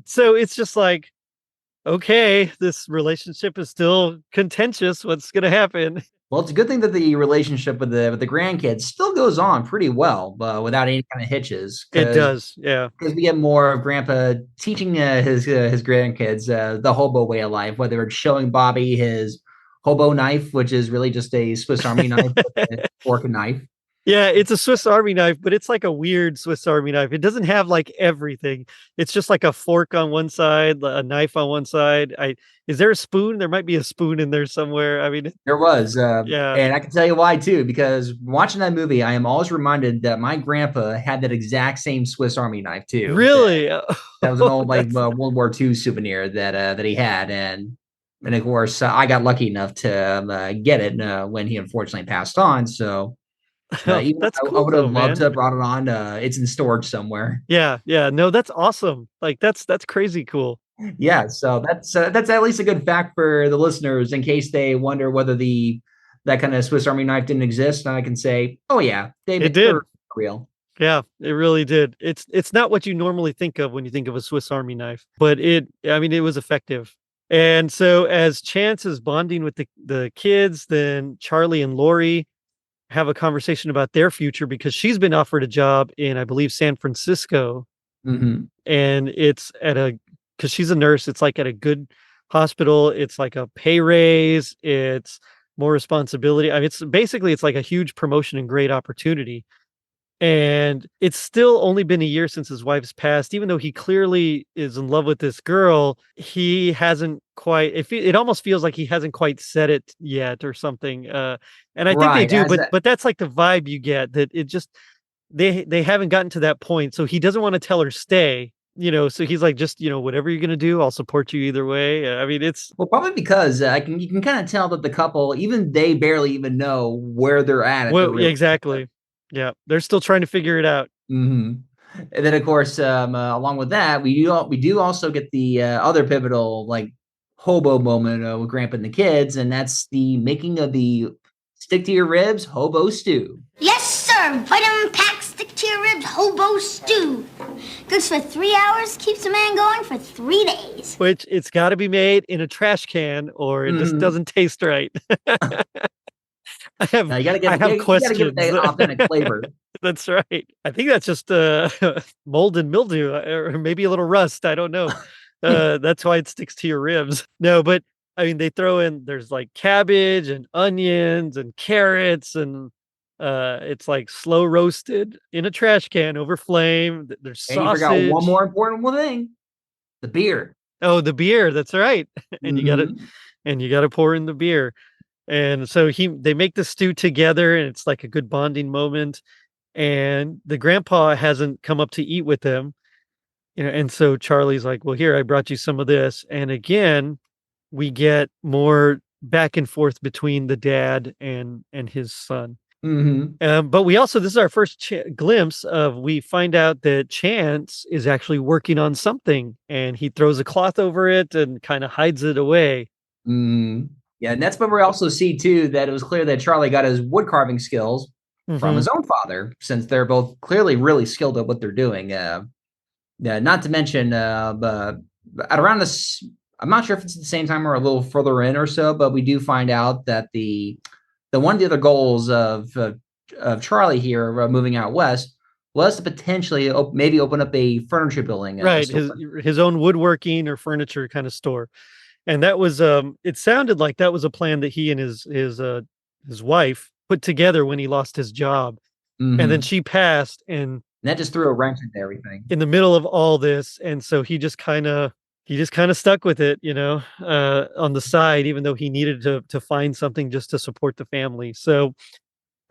So it's just like, okay, this relationship is still contentious. What's gonna happen? Well, it's a good thing that the relationship with the grandkids still goes on pretty well, without any kind of hitches. It does, yeah. Because we get more of Grandpa teaching his grandkids the hobo way of life, whether it's showing Bobby his hobo knife, which is really just a Swiss Army knife, with a fork and knife. Yeah, it's a Swiss Army knife, but it's like a weird Swiss Army knife. It doesn't have like everything. It's just like a fork on one side, a knife on one side. Is there a spoon? There might be a spoon in there somewhere. I mean, there was. Yeah. And I can tell you why too, because watching that movie, I am always reminded that my grandpa had that exact same Swiss Army knife too. Really? That was an old World War II souvenir that he had, and of course I got lucky enough to get it when he unfortunately passed on. So. That's cool, I would have loved man. to have brought it on. It's in storage somewhere. Yeah. No, that's awesome. Like that's crazy cool. Yeah, so that's at least a good fact for the listeners in case they wonder whether that kind of Swiss Army knife didn't exist. And I can say, oh yeah, it did. Real. Yeah, it really did. It's not what you normally think of when you think of a Swiss Army knife, but it was effective. And so as Chance is bonding with the kids, then Charlie and Lori have a conversation about their future because she's been offered a job in, I believe, San Francisco. And it's because she's a nurse, it's like at a good hospital. It's like a pay raise. It's more responsibility. I mean, it's like a huge promotion and great opportunity. And it's still only been a year since his wife's passed. Even though he clearly is in love with this girl, he hasn't quite. It almost feels like he hasn't quite said it yet, or something. And I think they do, but that's like the vibe you get, that it just they haven't gotten to that point. So he doesn't want to tell her stay. So he's like, just whatever you're gonna do, I'll support you either way. I mean, it's probably because you can kind of tell that the couple, even they barely even know where they're at. Well, exactly. Yeah, they're still trying to figure it out. And then, of course, along with that, we do also get the other pivotal hobo moment with Grandpa and the kids, and that's the making of the stick to your ribs hobo stew. Yes, sir. Vitamin packed stick to your ribs hobo stew. Cooks for 3 hours, keeps a man going for 3 days. Which it's got to be made in a trash can, or it just doesn't taste right. I have questions. You gotta get the authentic flavor. That's right. I think that's just mold and mildew, or maybe a little rust. I don't know. That's why it sticks to your ribs. No, but I mean, they throw in there's like cabbage and onions and carrots, and it's like slow roasted in a trash can over flame. There's And you forgot one sausage. more important thing: the beer. Oh, the beer. That's right. and you got to Mhm. and you got to pour in the beer. And so they make the stew together, and it's like a good bonding moment. And the grandpa hasn't come up to eat with them, and so Charlie's like, "Well, here, I brought you some of this." And again, we get more back and forth between the dad and his son. Mhm. But we also this is our first glimpse of we find out that Chance is actually working on something, and he throws a cloth over it and kind of hides it away. Mhm. Yeah, and that's when we also see too that it was clear that Charlie got his wood carving skills from Mhm. his own father, since they're both clearly really skilled at what they're doing. Yeah, not to mention, at around this, I'm not sure if it's at the same time or a little further in or so, but we do find out that the one of the other goals of Charlie here moving out west was to potentially maybe open up a furniture building Right, store. his own woodworking or furniture kind of store. And that was it sounded like that was a plan that he and his wife put together when he lost his job. And then Mhm. she passed, and And that just threw a wrench into everything. in the middle of all this, and so he just kind of stuck with it, on the side, even though he needed to find something just to support the family. So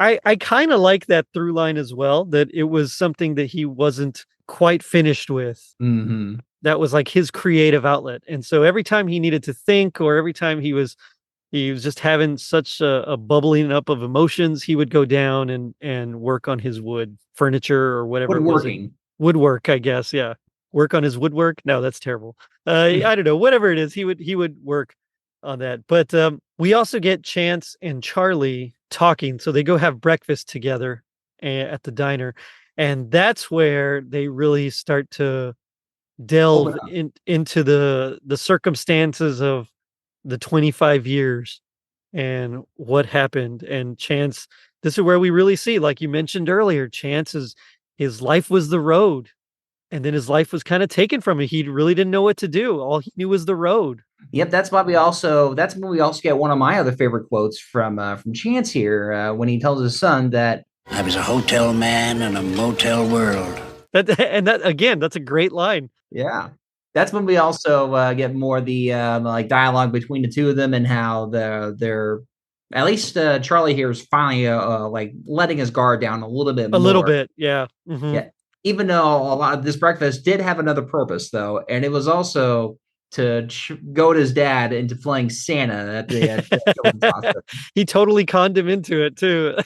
I kind of like that through line as well, that it was something that he wasn't quite finished with. Mhm. That was like his creative outlet. And so every time he needed to think, or every time he was just having such a bubbling up of emotions, he would go down and work on his wood furniture or whatever it was. Woodworking. Woodwork, I guess, yeah. Work on his woodwork? No, that's terrible. I don't know, whatever it is, he would work on that. But, we also get Chance and Charlie talking, so they go have breakfast together at the diner, and that's where they really start to Open delve up. into the circumstances of the 25 years and what happened. And Chance, this is where we really see, like you mentioned earlier, Chance's his life was the road, and then his life was kind of taken from him. He really didn't know what to do. All he knew was the road. Yep, that's when we also get one of my other favorite quotes from Chance here, when he tells his son that I was a hotel man in a motel world. That again, that's a great line. yeah. That's when we also get more of the like dialogue between the two of them and how they're at least Charlie here is finally like letting his guard down a little bit A little more. bit, yeah. Yeah. Even though a lot of this breakfast did have another purpose though, and it was also to goad his dad into playing Santa at the children's hospital. He totally conned him into it too.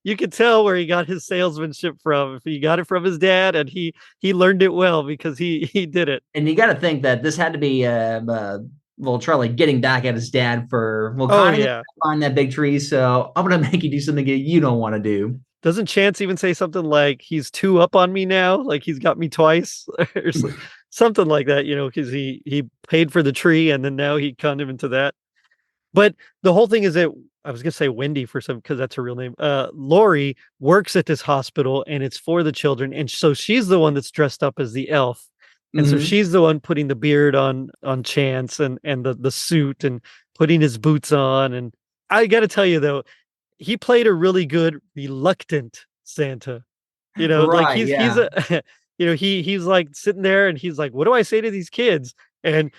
You could tell where he got his salesmanship from. If he got it from his dad, and he learned it well because he did it. And you got to think that this had to be well, Charlie getting back at his dad for Oh conning him yeah. to find that big tree. So I'm gonna make you do something that you don't want to do. Doesn't Chance even say something like he's two up on me now? Like he's got me twice, or something like that, because he paid for the tree, and then now he conned him into that. But the whole thing is that I was gonna say Wendy for some because that's her real name. Lori works at this hospital, and it's for the children, and so she's the one that's dressed up as the elf, and so Mhm. she's the one putting the beard on Chance, and the suit, and putting his boots on. And I got to tell you though, he played a really good reluctant Santa. Like Right, he's yeah. a he's like sitting there, and he's like, what do I say to these kids? And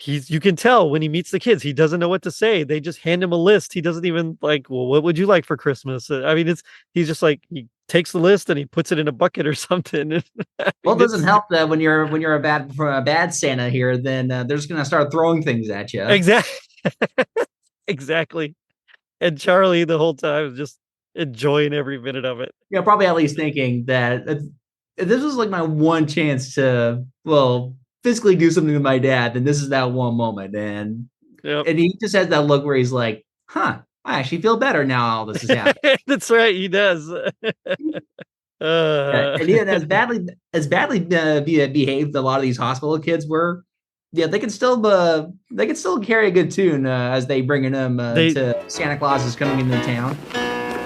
you can tell when he meets the kids, he doesn't know what to say. They just hand him a list. He doesn't even like, well, what would you like for Christmas? I mean, he's just like, he takes the list and he puts it in a bucket or something. I Well, mean, it doesn't help that when you're a bad Santa here, then they're just gonna start throwing things at you. exactly. Exactly. And Charlie the whole time is just enjoying every minute of it. Probably at least thinking that if this was like my one chance to, well, physically do something with my dad, then this is that one moment. And Yep. and he just has that look where he's like, huh, I actually feel better now all this has happened. That's right. He does. And even as badly behaved a lot of these hospital kids were, yeah, they can still carry a good tune as they bringing them to Santa Claus is coming into town.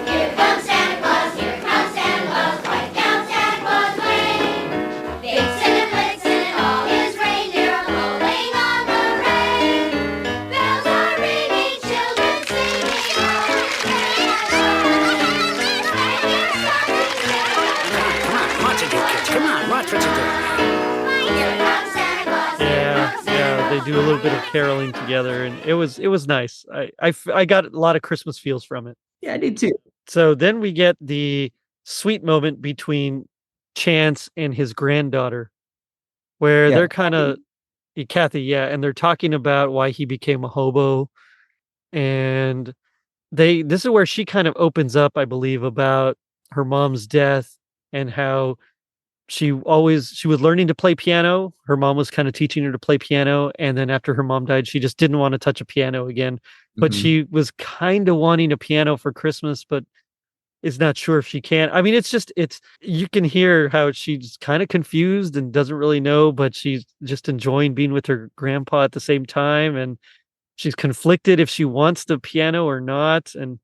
Here comes Santa Claus, here comes Santa Claus. they do a little bit of caroling together, and it was nice. I got a lot of Christmas feels from it. Yeah, I did too. So then we get the sweet moment between Chance and his granddaughter, where Yeah. they're kind of Kathy, yeah, and they're talking about why he became a hobo, and this is where she kind of opens up, I believe, about her mom's death and how she was learning to play piano. Her mom was kind of teaching her to play piano, and then after her mom died, she just didn't want to touch a piano again. But Mhm. she was kind of wanting a piano for Christmas, but is not sure if she can. I mean, it's you can hear how she's kind of confused and doesn't really know, but she's just enjoying being with her grandpa at the same time, and she's conflicted if she wants the piano or not. And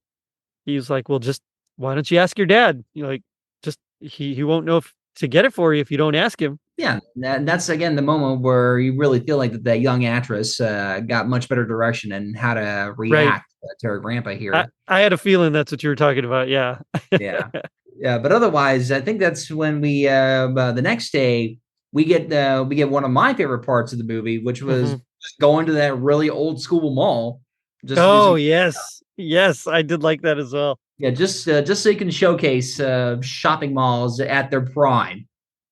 he's like, "Well, just why don't you ask your dad? You know, like, just he won't know if to get it for you if you don't ask him." Yeah, and that's again the moment where you really feel like that young actress got much better direction and how to Right. react to her grandpa I here. I had a feeling that's what you were talking about. Yeah. Yeah, yeah, but otherwise, I think that's when the next day we get one of my favorite parts of the movie, which was Mhm. just going to that really old school mall, just Oh, using yes. Yes, I did like that as well. yeah, just so you can showcase shopping malls at their prime.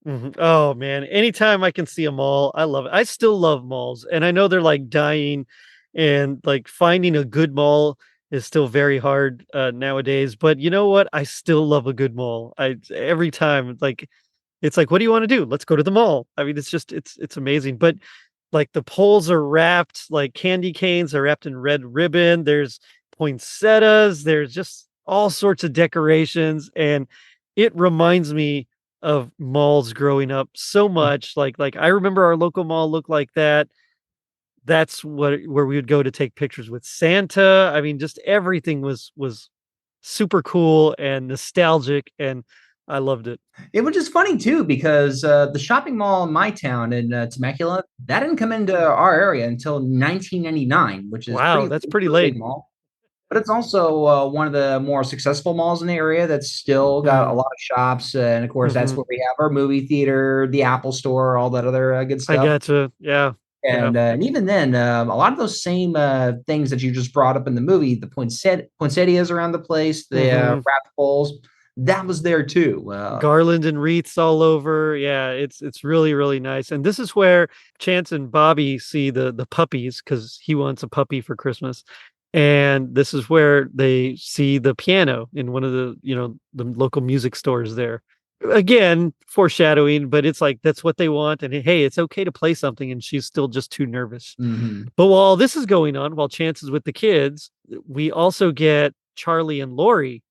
Mhm. Oh, man. Anytime I can see a mall, I love it. I still love malls, and I know they're, like, dying, and, like, finding a good mall is still very hard, nowadays, but you know what? I still love a good mall. I every time, it's like, "What do you wanna do? Let's go to the mall." I mean, it's just it's amazing, but, like, the poles are wrapped like candy canes are wrapped in red ribbon, there's poinsettias, there's just all sorts of decorations, and it reminds me of malls growing up so much, I remember our local mall looked like that. That's where we would go to take pictures with Santa. I mean, just everything was super cool and nostalgic, and I loved it. It was just funny too because the shopping mall in my town in Temecula that didn't come into our area until 1999, which is Wow, pretty that's late pretty for a late. big mall. But it's also one of the more successful malls in the area that's still got a Mm, lot of shops, and of course that's mhm. where we have our movie theater, the Apple Store, all that other good I stuff. gotcha. Yeah. Yeah. And even then, a lot of those same things that you just brought up in the movie, the poinsettias around the place, the Mhm. wrapped bowls, that was there too. Garland and wreaths all over. Yeah, it's really, really nice. And this is where Chance and Bobby see the puppies because he wants a puppy for Christmas. And this is where they see the piano in one of the local music stores there. Again, foreshadowing, but it's like that's what they want. And hey, it's okay to play something, and she's still just too nervous. Mhm. But while this is going on, while Chance is with the kids, we also get Charlie and Lori,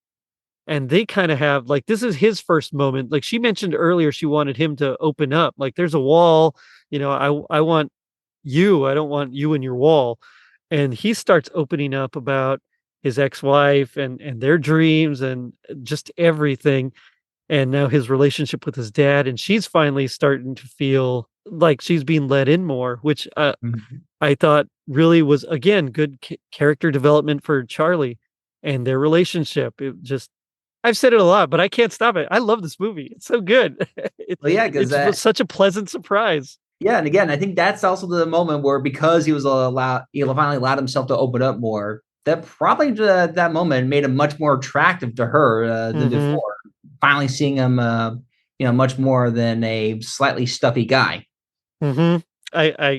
and they kind of have like this is his first moment. Like she mentioned earlier, she wanted him to open up. Like there's a wall, I want you. I don't want you in your wall. And he starts opening up about his ex-wife and their dreams and just everything. And now his relationship with his dad, and she's finally starting to feel like she's being let in more, which Mhm. I thought really was again good character development for Charlie and their relationship. It just I've said it a lot, but I can't stop it. I love this movie. It's so good. It Well, yeah, because it's was such a pleasant surprise. yeah, and again, I think that's also the moment where because he was finally allowed himself to open up more. That probably that moment made him much more attractive to her than Mhm. before. Finally seeing him, much more than a slightly stuffy guy. Mhm.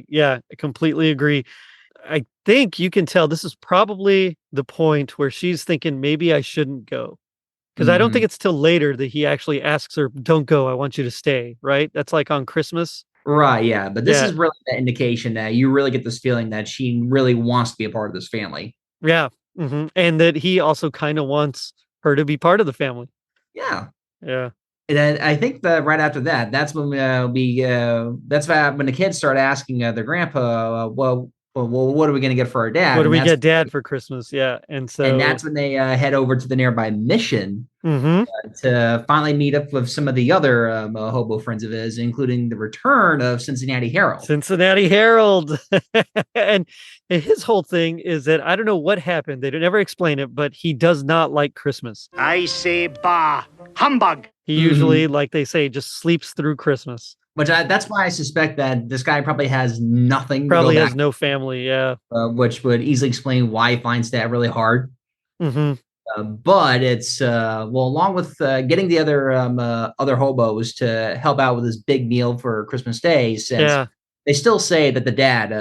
Yeah, I completely agree. I think you can tell this is probably the point where she's thinking maybe I shouldn't go. Because I don't think Mhm. it's till later that he actually asks her, "Don't go, I want you to stay," right? That's like on Christmas. Right, yeah, but this Yeah, is really the indication that you really get this feeling that she really wants to be a part of this family. yeah, and that he also kinda wants her to be part of the family. Yeah. Yeah. And then I think that right after that, that's when that's when the kids start asking their grandpa, well, what are we going to get for our What dad? do we get dad for Christmas? Yeah, And that's when they head over to the nearby mission mhm. to finally meet up with some of the other hobo friends of his, including the return of Cincinnati Harold. Cincinnati Herald. And his whole thing is that I don't know what happened, they don't ever explain it, but he does not like Christmas. I say bah, humbug. He usually, Mhm. like they say, just sleeps through Christmas. That's why I suspect that this guy probably has nothing to go Probably has back, no family. Yeah. which would easily explain why he finds that really hard. Hmm. But it's well, along with getting the other hobos to help out with this big meal for Christmas Day, since Yeah. they still say that the dad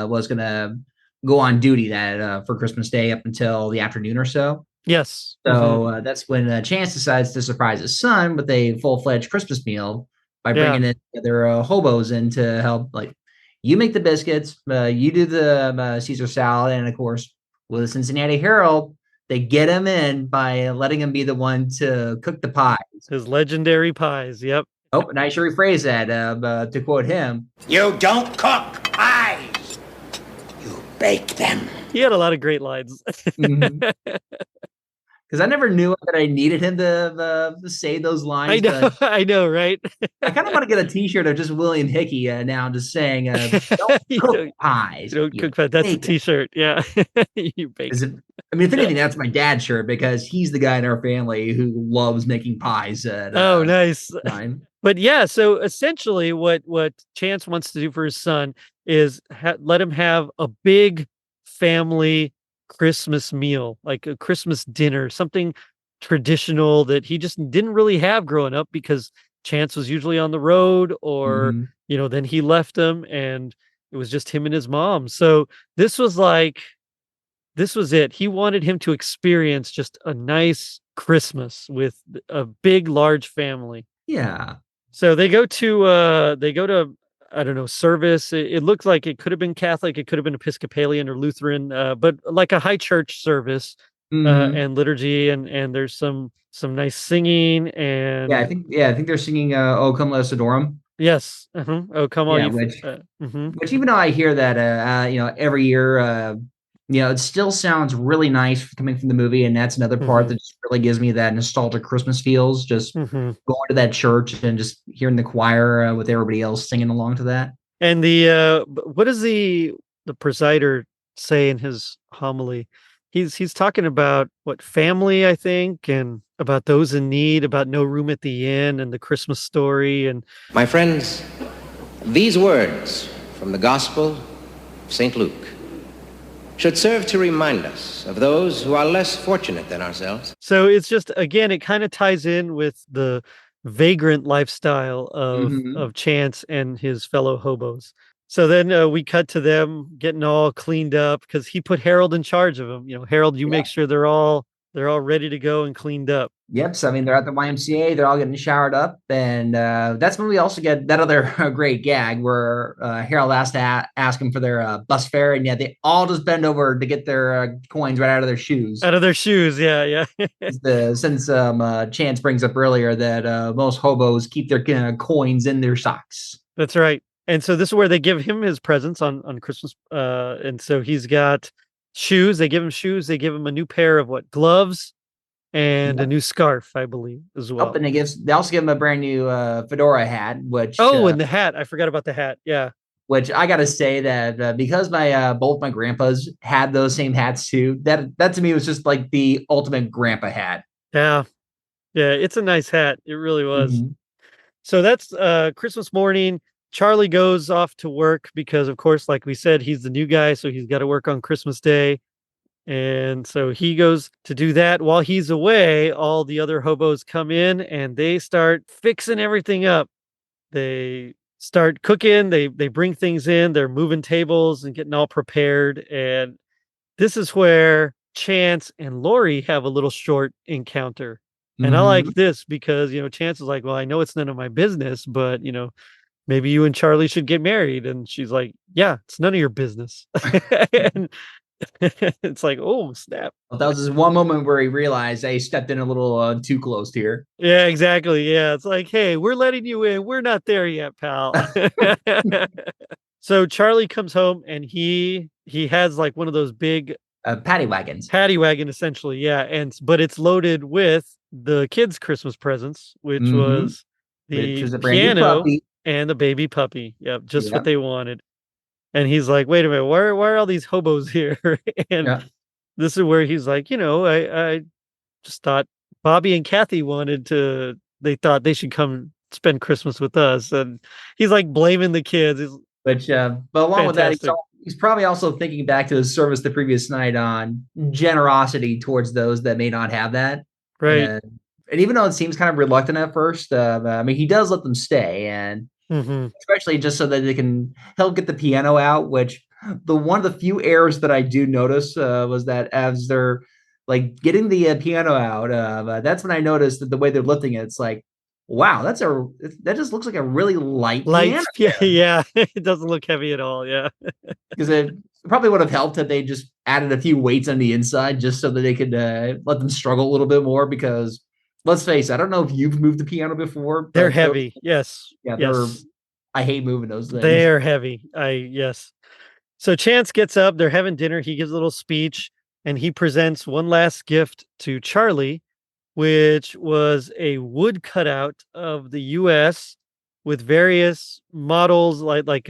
was gonna go on duty that for Christmas Day up until the afternoon or so. Yes. Hmm. So that's when Chance decides to surprise his son with a full-fledged Christmas meal by Yeah. bringing in other hobos in to help. Like, you make the biscuits, you do the Caesar salad, and of course, with the Cincinnati Herald, they get him in by letting him be the one to cook the pies. His legendary pies. Yep. Oh, and I should rephrase that to quote him. You don't cook pies. You bake them. He had a lot of great lines. Mhm. Because I never knew that I needed him to say those lines. I know, But I know, right? I kind of want to get a T-shirt of just William Hickey now, just saying, "Don't You cook don't, pies. you don't You cook fat. That's a bake 'em." T-shirt. Yeah. You bake. I mean, if anything, that's my dad's shirt because he's the guy in our family who loves making pies at Oh, nice. time. But yeah, so essentially what Chance wants to do for his son is let him have a big family Christmas meal, like a Christmas dinner, something traditional that he just didn't really have growing up because Chance was usually on the road or, Mhm. then he left him and it was just him and his mom. So this was like, this was it. He wanted him to experience just a nice Christmas with a big, large family. Yeah. So they go to I don't know, service. It looked like it could have been Catholic, it could have been Episcopalian or Lutheran, but like a high church service Mhm. and liturgy, and there's some nice singing Yeah, and I think they're singing "O Come Let Us Adore Him." yes, oh come all Yeah, you, which mhm. Which even though I hear that, every year, it still sounds really nice coming from the movie, and that's another part Mhm. that just really gives me that nostalgic Christmas feels. Just Mhm. going to that church and just hearing the choir with everybody else singing along to that. And what does the presider say in his homily? He's talking about what family, I think, and about those in need, about no room at the inn, and the Christmas story, and My friends, these words from the Gospel of St. Luke should serve to remind us of those who are less fortunate than ourselves. so it's just again, it kind of ties in with the vagrant lifestyle Mhm. of Chance and his fellow hobos. So then we cut to them getting all cleaned up because he put Harold in charge of them. Harold, you Yeah. make sure they're all ready to go and cleaned up. Yep. So I mean, they're at the YMCA. They're all getting showered up, and that's when we also get that other great gag where Harold has to ask them for their bus fare, and yeah, they all just bend over to get their coins right out of their shoes. Out of their shoes, yeah, yeah. Since Chance brings up earlier that most hobos keep their coins in their socks. That's right. And so this is where they give him his presents on Christmas. And so he's got shoes. They give him shoes. They give him a new pair of gloves and a Yep. new scarf, I believe, as Oh, well. and they also give him a brand new fedora hat, Oh, and the hat. I forgot about the hat. Yeah. which I gotta say that because my both my grandpas had those same hats too. That to me was just like the ultimate grandpa hat. Yeah. Yeah. It's a nice hat. It really was. Mhm. So that's Christmas morning. Charlie goes off to work because, of course, like we said, he's the new guy. So he's got to work on Christmas Day. And so he goes to do that. While he's away, all the other hobos come in and they start fixing everything up. They start cooking, they bring things in, they're moving tables and getting all prepared. And this is where Chance and Lori have a little short encounter. And I like Mhm. this because, Chance is like, well, I know it's none of my business, but, maybe you and Charlie should get married. And she's like, yeah, it's none of your business. And it's like, oh, snap. Well, that was this one moment where he realized he stepped in a little too close here. Yeah, exactly. Yeah. It's like, hey, we're letting you in. We're not there yet, pal. So Charlie comes home and he has like one of those big Paddy wagons. paddy wagon, essentially. Yeah. But it's loaded with the kids' Christmas presents, which Mhm. was Which the was a brand new piano puppy. and the baby puppy. Yep. Just what Yep. they wanted. And he's like, wait a minute, why are all these hobos here? And Yeah. this is where he's like, I just thought Bobby and Kathy they thought they should come spend Christmas with us. And he's like blaming the kids. But along with that, fantastic. he's probably also thinking back to his service the previous night on generosity towards those that may not have that. Right. And even though it seems kind of reluctant at first, I mean, he does let them stay, and especially just so that they can help get the piano out. Which one of the few errors that I do notice was that as they're like getting the piano out, that's when I noticed that the way they're lifting it, it's like, wow, that just looks like a really light piano. Yeah, it doesn't look heavy at all. Yeah, because it probably would have helped if they just added a few weights on the inside just so that they could let them struggle a little bit more. Because let's face it, I don't know if you've moved the piano before, but they're heavy. Yes. Yes. I hate moving those things. They're heavy. Yes. So Chance gets up. They're having dinner. He gives a little speech and he presents one last gift to Charlie, which was a wood cutout of the U.S. with various models, like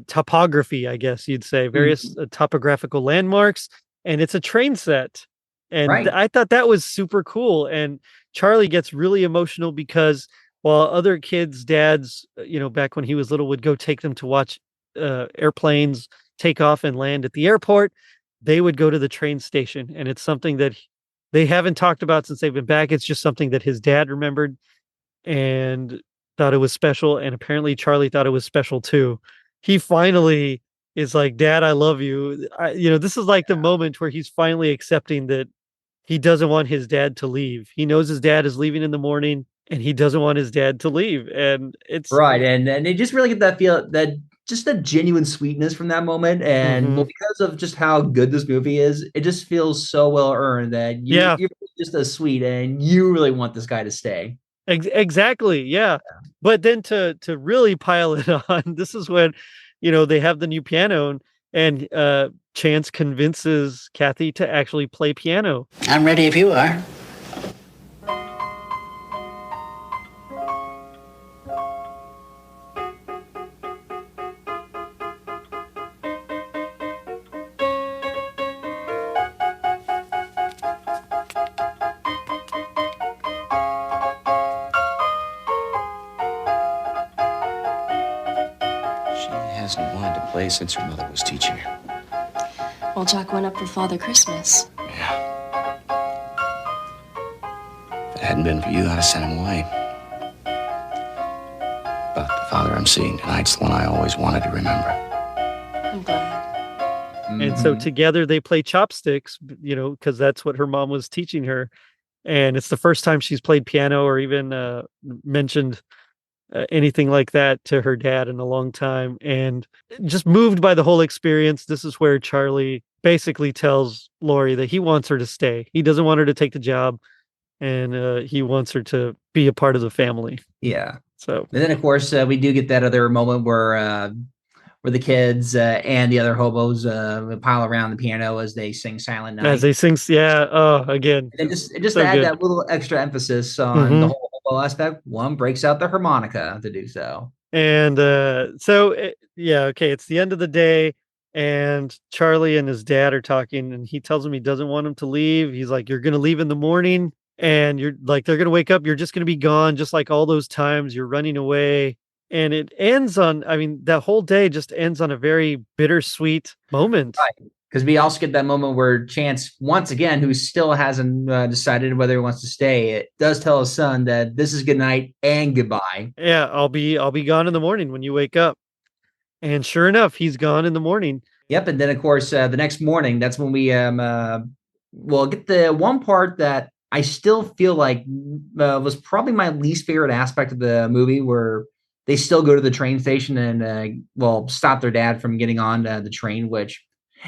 topography, I guess you'd say, various topographical landmarks, and it's a train set. And I thought that was super cool. And Charlie gets really emotional because while other kids' dads, back when he was little, would go take them to watch airplanes take off and land at the airport, they would go to the train station. And it's something that they haven't talked about since they've been back. It's just something that his dad remembered and thought it was special. And apparently Charlie thought it was special too. He finally is like, Dad, I love you. This is like the moment where he's finally accepting that he doesn't want his dad to leave. He knows his dad is leaving in the morning and he doesn't want his dad to leave. And it's right. And they just really get that feel, that just a genuine sweetness from that moment. And well, because of just how good this movie is, it just feels so well earned that you're just as sweet and you really want this guy to stay. Exactly. Yeah. But then to really pile it on, this is when, they have the new piano and Chance convinces Kathy to actually play piano. I'm ready if you are. Hasn't wanted to play since her mother was teaching her. Well, Jack went up for Father Christmas. Yeah. If it hadn't been for you, I'd have sent him away. But the father I'm seeing tonight's the one I always wanted to remember. I'm glad. And so together they play chopsticks, because that's what her mom was teaching her. And it's the first time she's played piano or even mentioned anything like that to her dad in a long time. And just moved by the whole experience, this is where Charlie basically tells Laurie that he wants her to stay. He doesn't want her to take the job, and he wants her to be a part of the family. Yeah. So, and then of course we do get that other moment where the kids and the other hobos pile around the piano as they sing Silent Night. As they sing, yeah. Oh, again. And just so to add good. that little extra emphasis on the whole hobo aspect, one breaks out the harmonica to do so. And it's the end of the day, and Charlie and his dad are talking, and he tells him he doesn't want him to leave. He's like, you're going to leave in the morning, and you're like, they're going to wake up. You're just going to be gone, just like all those times you're running away. And it ends on, that whole day just ends on a very bittersweet moment. Right. Because we also get that moment where Chance, once again, who still hasn't decided whether he wants to stay, it does tell his son that this is good night and goodbye. Yeah, I'll be gone in the morning when you wake up. And sure enough, he's gone in the morning. Yep. And then, of course, the next morning, that's when we will get the one part that I still feel like was probably my least favorite aspect of the movie, where they still go to the train station and, stop their dad from getting on the train, which,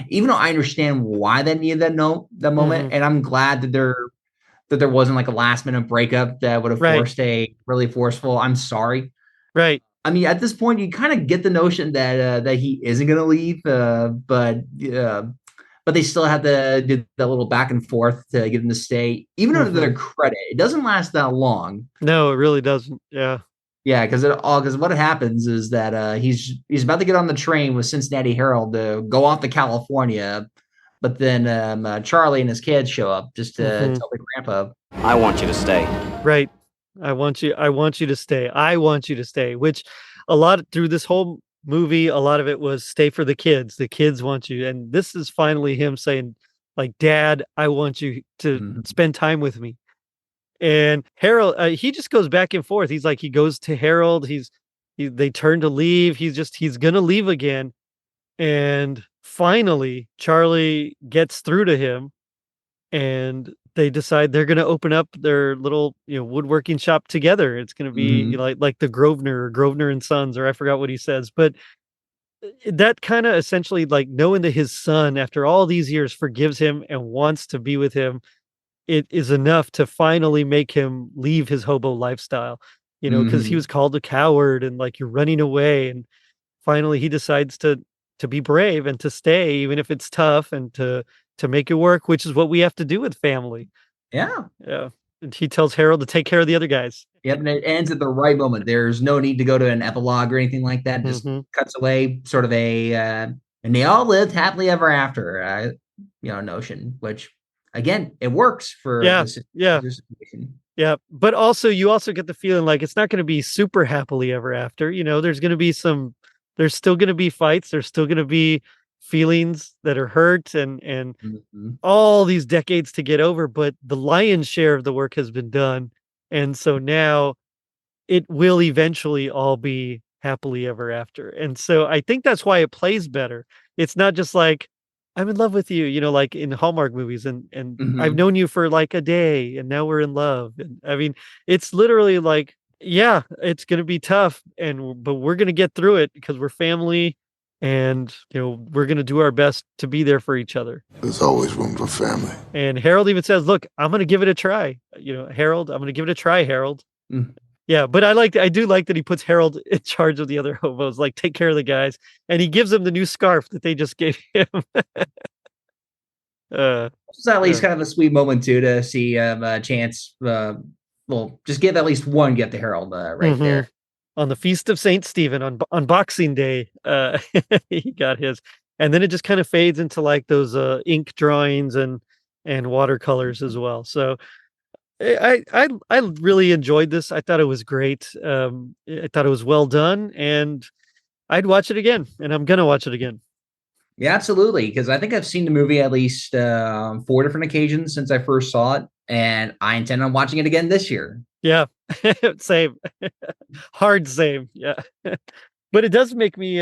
even though I understand why they needed that moment, and I'm glad that there wasn't like a last minute breakup that would have forced a really forceful, I'm sorry. Right. I mean, at this point, you kind of get the notion that he isn't going to leave, but they still had to do that little back and forth to get him to stay. Even under their credit, it doesn't last that long. No, it really doesn't. Yeah. Yeah, because what happens is that he's about to get on the train with Cincinnati Herald to go off to California, but then Charlie and his kids show up just to tell the grandpa. I want you to stay. Right. I want you to stay. I want you to stay, which a lot through this whole movie, a lot of it was stay for the kids. The kids want you. And this is finally him saying, like, Dad, I want you to spend time with me. And Harold, he just goes back and forth. He's like, he goes to Harold. They turn to leave. He's gonna leave again. And finally, Charlie gets through to him, and they decide they're gonna open up their little, woodworking shop together. It's gonna be like the Grovner and Sons, or I forgot what he says, but that kind of essentially like knowing that his son, after all these years, forgives him and wants to be with him, it is enough to finally make him leave his hobo lifestyle, because he was called a coward and like you're running away. And finally he decides to be brave and to stay, even if it's tough, and to make it work, which is what we have to do with family. Yeah. Yeah. And he tells Harold to take care of the other guys. Yep, and it ends at the right moment. There's no need to go to an epilogue or anything like that. Just cuts away, sort of and they all lived happily ever after, notion, which again, it works for this situation. Yeah, but also you also get the feeling like it's not going to be super happily ever after. There's going to be there's still going to be fights. There's still going to be feelings that are hurt and all these decades to get over. But the lion's share of the work has been done. And so now it will eventually all be happily ever after. And so I think that's why it plays better. It's not just like, I'm in love with you, like in Hallmark movies, and I've known you for like a day and now we're in love. And I mean, it's literally like, yeah, it's going to be tough, but we're going to get through it because we're family, and we're going to do our best to be there for each other. There's always room for family. And Harold even says, look, I'm going to give it a try. Harold, I'm going to give it a try, Harold. Yeah, but I do like that he puts Harold in charge of the other hobos, like take care of the guys, and he gives him the new scarf that they just gave him. It's at least kind of a sweet moment too, to see Chance just give at least one gift to Harold right there. On the Feast of St. Stephen, on Boxing Day, he got his. And then it just kind of fades into like those ink drawings and watercolors as well. So I really enjoyed this. I thought it was great. I thought it was well done, and I'd watch it again, and I'm gonna watch it again. Yeah, absolutely. Because I think I've seen the movie at least 4 different occasions since I first saw it, and I intend on watching it again this year. Yeah, same. Hard same. Yeah, but it does make me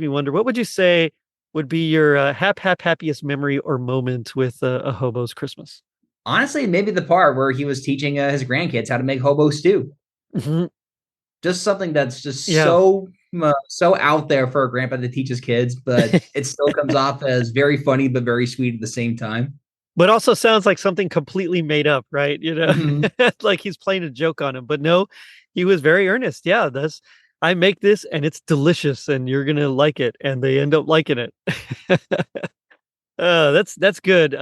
wonder. What would you say would be your happiest memory or moment with a Hobo's Christmas? Honestly, maybe the part where he was teaching his grandkids how to make hobo stew. Just something that's just so out there for a grandpa to teach his kids, but it still comes off as very funny, but very sweet at the same time. But also sounds like something completely made up, right? Like he's playing a joke on him, but no, he was very earnest. Yeah, I make this and it's delicious and you're going to like it. And they end up liking it. That's good.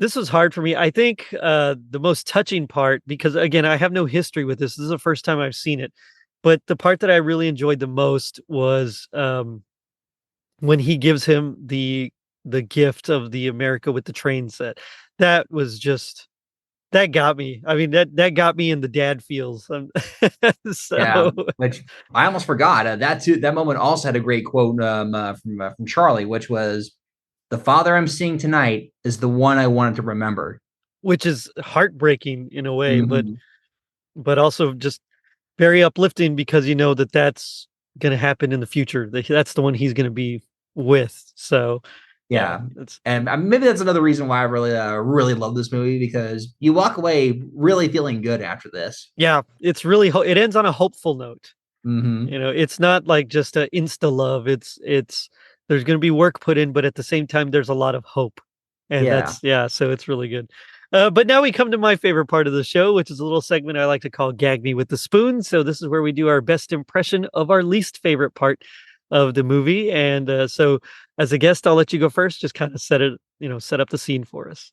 This was hard for me. I think the most touching part, because again, I have no history with this. This is the first time I've seen it. But the part that I really enjoyed the most was when he gives him the gift of the America with the Train set. That got me. I mean, that got me in the dad feels. So. Yeah, which I almost forgot. That moment also had a great quote from Charlie, which was, "The father I'm seeing tonight is the one I wanted to remember," which is heartbreaking in a way, but also just very uplifting, because that's going to happen in the future. That's the one he's going to be with. So yeah, and maybe that's another reason why I really love this movie, because you walk away really feeling good after this. Yeah, it's really it ends on a hopeful note. It's not like just a insta love. It's there's going to be work put in, but at the same time, there's a lot of hope, and so it's really good. But now we come to my favorite part of the show, which is a little segment I like to call "Gag Me with the Spoon." So this is where we do our best impression of our least favorite part of the movie. And so as a guest, I'll let you go first. Just kind of set up the scene for us.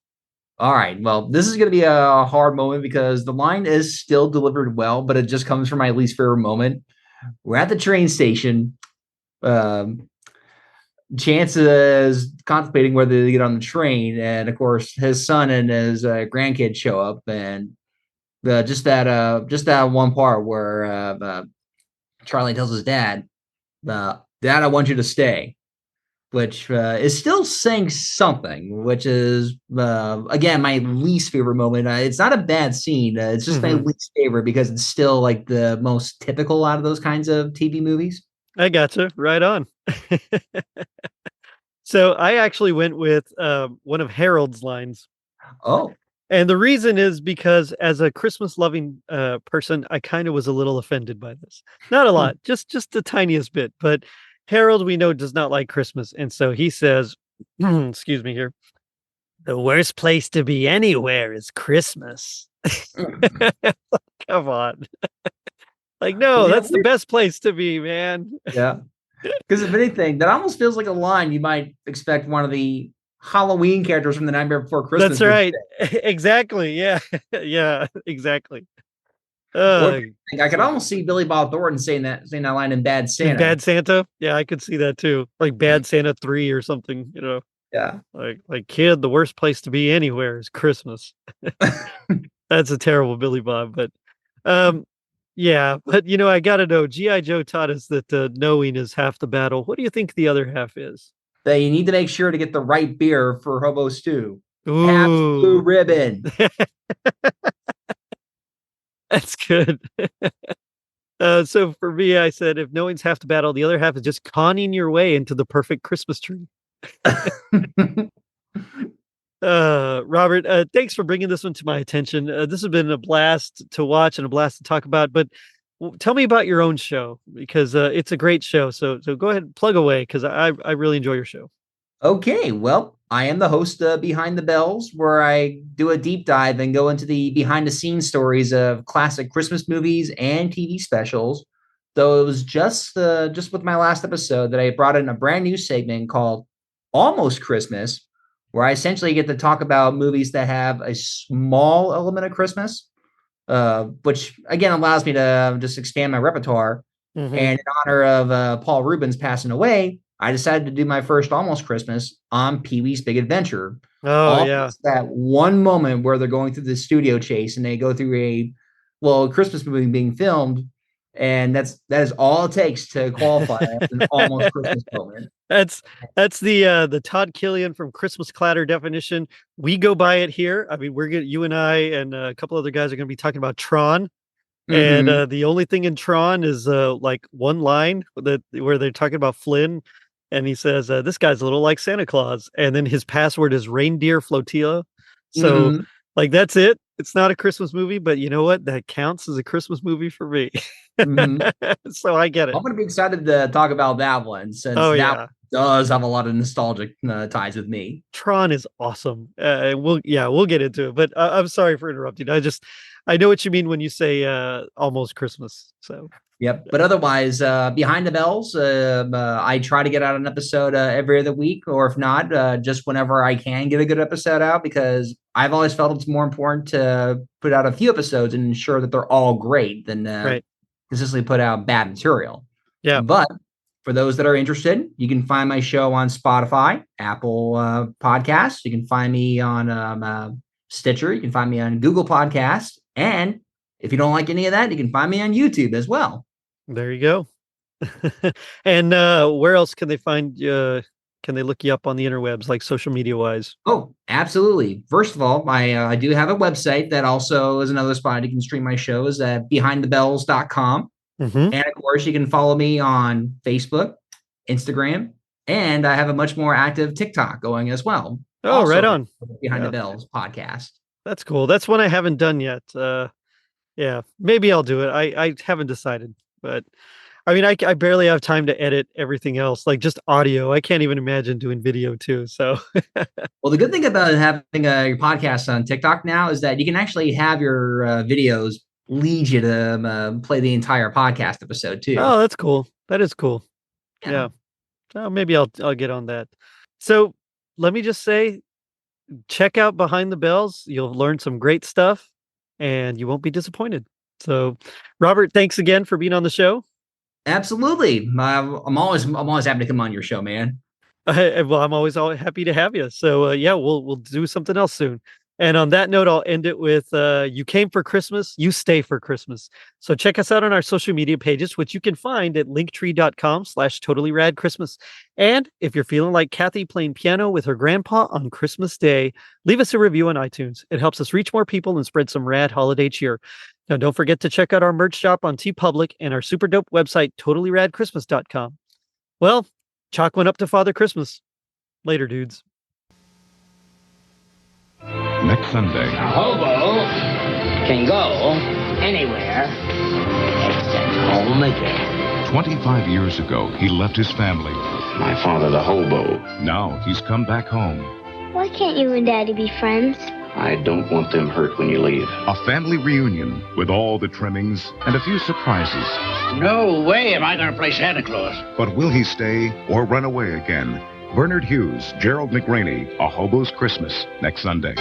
All right. Well, this is going to be a hard moment because the line is still delivered well, but it just comes from my least favorite moment. We're at the train station. Chance is contemplating whether to get on the train, and of course his son and his grandkids show up, and Just that one part where Charlie tells his dad, "Dad, I want you to stay," which is still saying something, which is again my least favorite moment. It's not a bad scene. It's just my least favorite because it's still like the most typical out of those kinds of TV movies. I gotcha. Right on. So I actually went with one of Harold's lines. Oh. And the reason is because as a Christmas loving person, I kind of was a little offended by this. Not a lot, just the tiniest bit. But Harold, we know, does not like Christmas. And so he says, excuse me here, the worst place to be anywhere is Christmas. Come on. Like, no, that's the best place to be, man. Yeah. Because if anything, that almost feels like a line you might expect one of the Halloween characters from The Nightmare Before Christmas. That's right. Exactly. Yeah. Yeah, exactly. I could almost see Billy Bob Thornton saying that line in Bad Santa. In Bad Santa? Yeah, I could see that too. Like Bad Santa 3 or something, you know. Yeah. Like kid, the worst place to be anywhere is Christmas. That's a terrible Billy Bob, but yeah, but you know, I gotta know, G.I. Joe taught us that knowing is half the battle. What do you think the other half is? That you need to make sure to get the right beer for Hobo Stew. Ooh. Pabst Blue Ribbon. That's good. So for me, I said, if knowing's half the battle, the other half is just conning your way into the perfect Christmas tree. Robert, thanks for bringing this one to my attention. This has been a blast to watch and a blast to talk about, but tell me about your own show because it's a great show. So go ahead and plug away because I really enjoy your show. Okay, well, I am the host of Behind the Bells, where I do a deep dive and go into the behind the scenes stories of classic Christmas movies and TV specials. Though it was just with my last episode that I brought in a brand new segment called Almost Christmas, where I essentially get to talk about movies that have a small element of Christmas, which again allows me to just expand my repertoire. And in honor of Paul Rubens passing away, I decided to do my first Almost Christmas on Pee-wee's Big Adventure. Oh, yeah. That one moment where they're going through the studio chase and they go through a Christmas movie being filmed. And that is all it takes to qualify as an Almost Christmas moment. That's the Todd Killian from Christmas Clatter definition. We go by it here. I mean, you and I and a couple other guys are going to be talking about Tron. And the only thing in Tron is like one line where they're talking about Flynn, and he says, "This guy's a little like Santa Claus," and then his password is Reindeer Flotilla. So, like, that's it. It's not a Christmas movie, but you know what? That counts as a Christmas movie for me. So I get it. I'm going to be excited to talk about that one since that does have a lot of nostalgic ties with me. Tron is awesome. We'll get into it, but I'm sorry for interrupting. I know what you mean when you say almost Christmas. So yep. But otherwise, Behind the Bells, I try to get out an episode every other week, or if not, just whenever I can get a good episode out, because I've always felt it's more important to put out a few episodes and ensure that they're all great than consistently put out bad material. Yeah. But for those that are interested, you can find my show on Spotify, Apple Podcasts. You can find me on Stitcher. You can find me on Google Podcasts. And if you don't like any of that, you can find me on YouTube as well. There you go. And where else can they find you? Can they look you up on the interwebs, like social media wise? Oh, absolutely. First of all, I do have a website that also is another spot you can stream my shows at behindthebells.com. And of course, you can follow me on Facebook, Instagram, and I have a much more active TikTok going as well. Oh, also, right on. Behind the Bells podcast. That's cool. That's one I haven't done yet. Yeah, maybe I'll do it. I haven't decided, but I mean, I barely have time to edit everything else, like just audio. I can't even imagine doing video too. So, well, the good thing about having your podcast on TikTok now is that you can actually have your videos lead you to play the entire podcast episode too. Oh, that's cool. That is cool. Yeah. Oh, maybe I'll get on that. So let me just say, check out Behind the Bells. You'll learn some great stuff and you won't be disappointed. So Robert, thanks again for being on the show. Absolutely. I'm always happy to come on your show, man. Well, I'm always happy to have you. So yeah, we'll do something else soon. And on that note, I'll end it with you came for Christmas, you stay for Christmas. So check us out on our social media pages, which you can find at linktree.com/totallyradchristmas. And if you're feeling like Kathy playing piano with her grandpa on Christmas Day, leave us a review on iTunes. It helps us reach more people and spread some rad holiday cheer. Now, don't forget to check out our merch shop on TeePublic and our super dope website, totallyradchristmas.com. Well, chalk one up to Father Christmas. Later, dudes. Next Sunday. A hobo can go anywhere except home again. 25 years ago, he left his family. My father, the hobo. Now he's come back home. Why can't you and Daddy be friends? I don't want them hurt when you leave. A family reunion with all the trimmings and a few surprises. No way am I going to play Santa Claus. But will he stay or run away again? Bernard Hughes, Gerald McRaney, A Hobo's Christmas, next Sunday.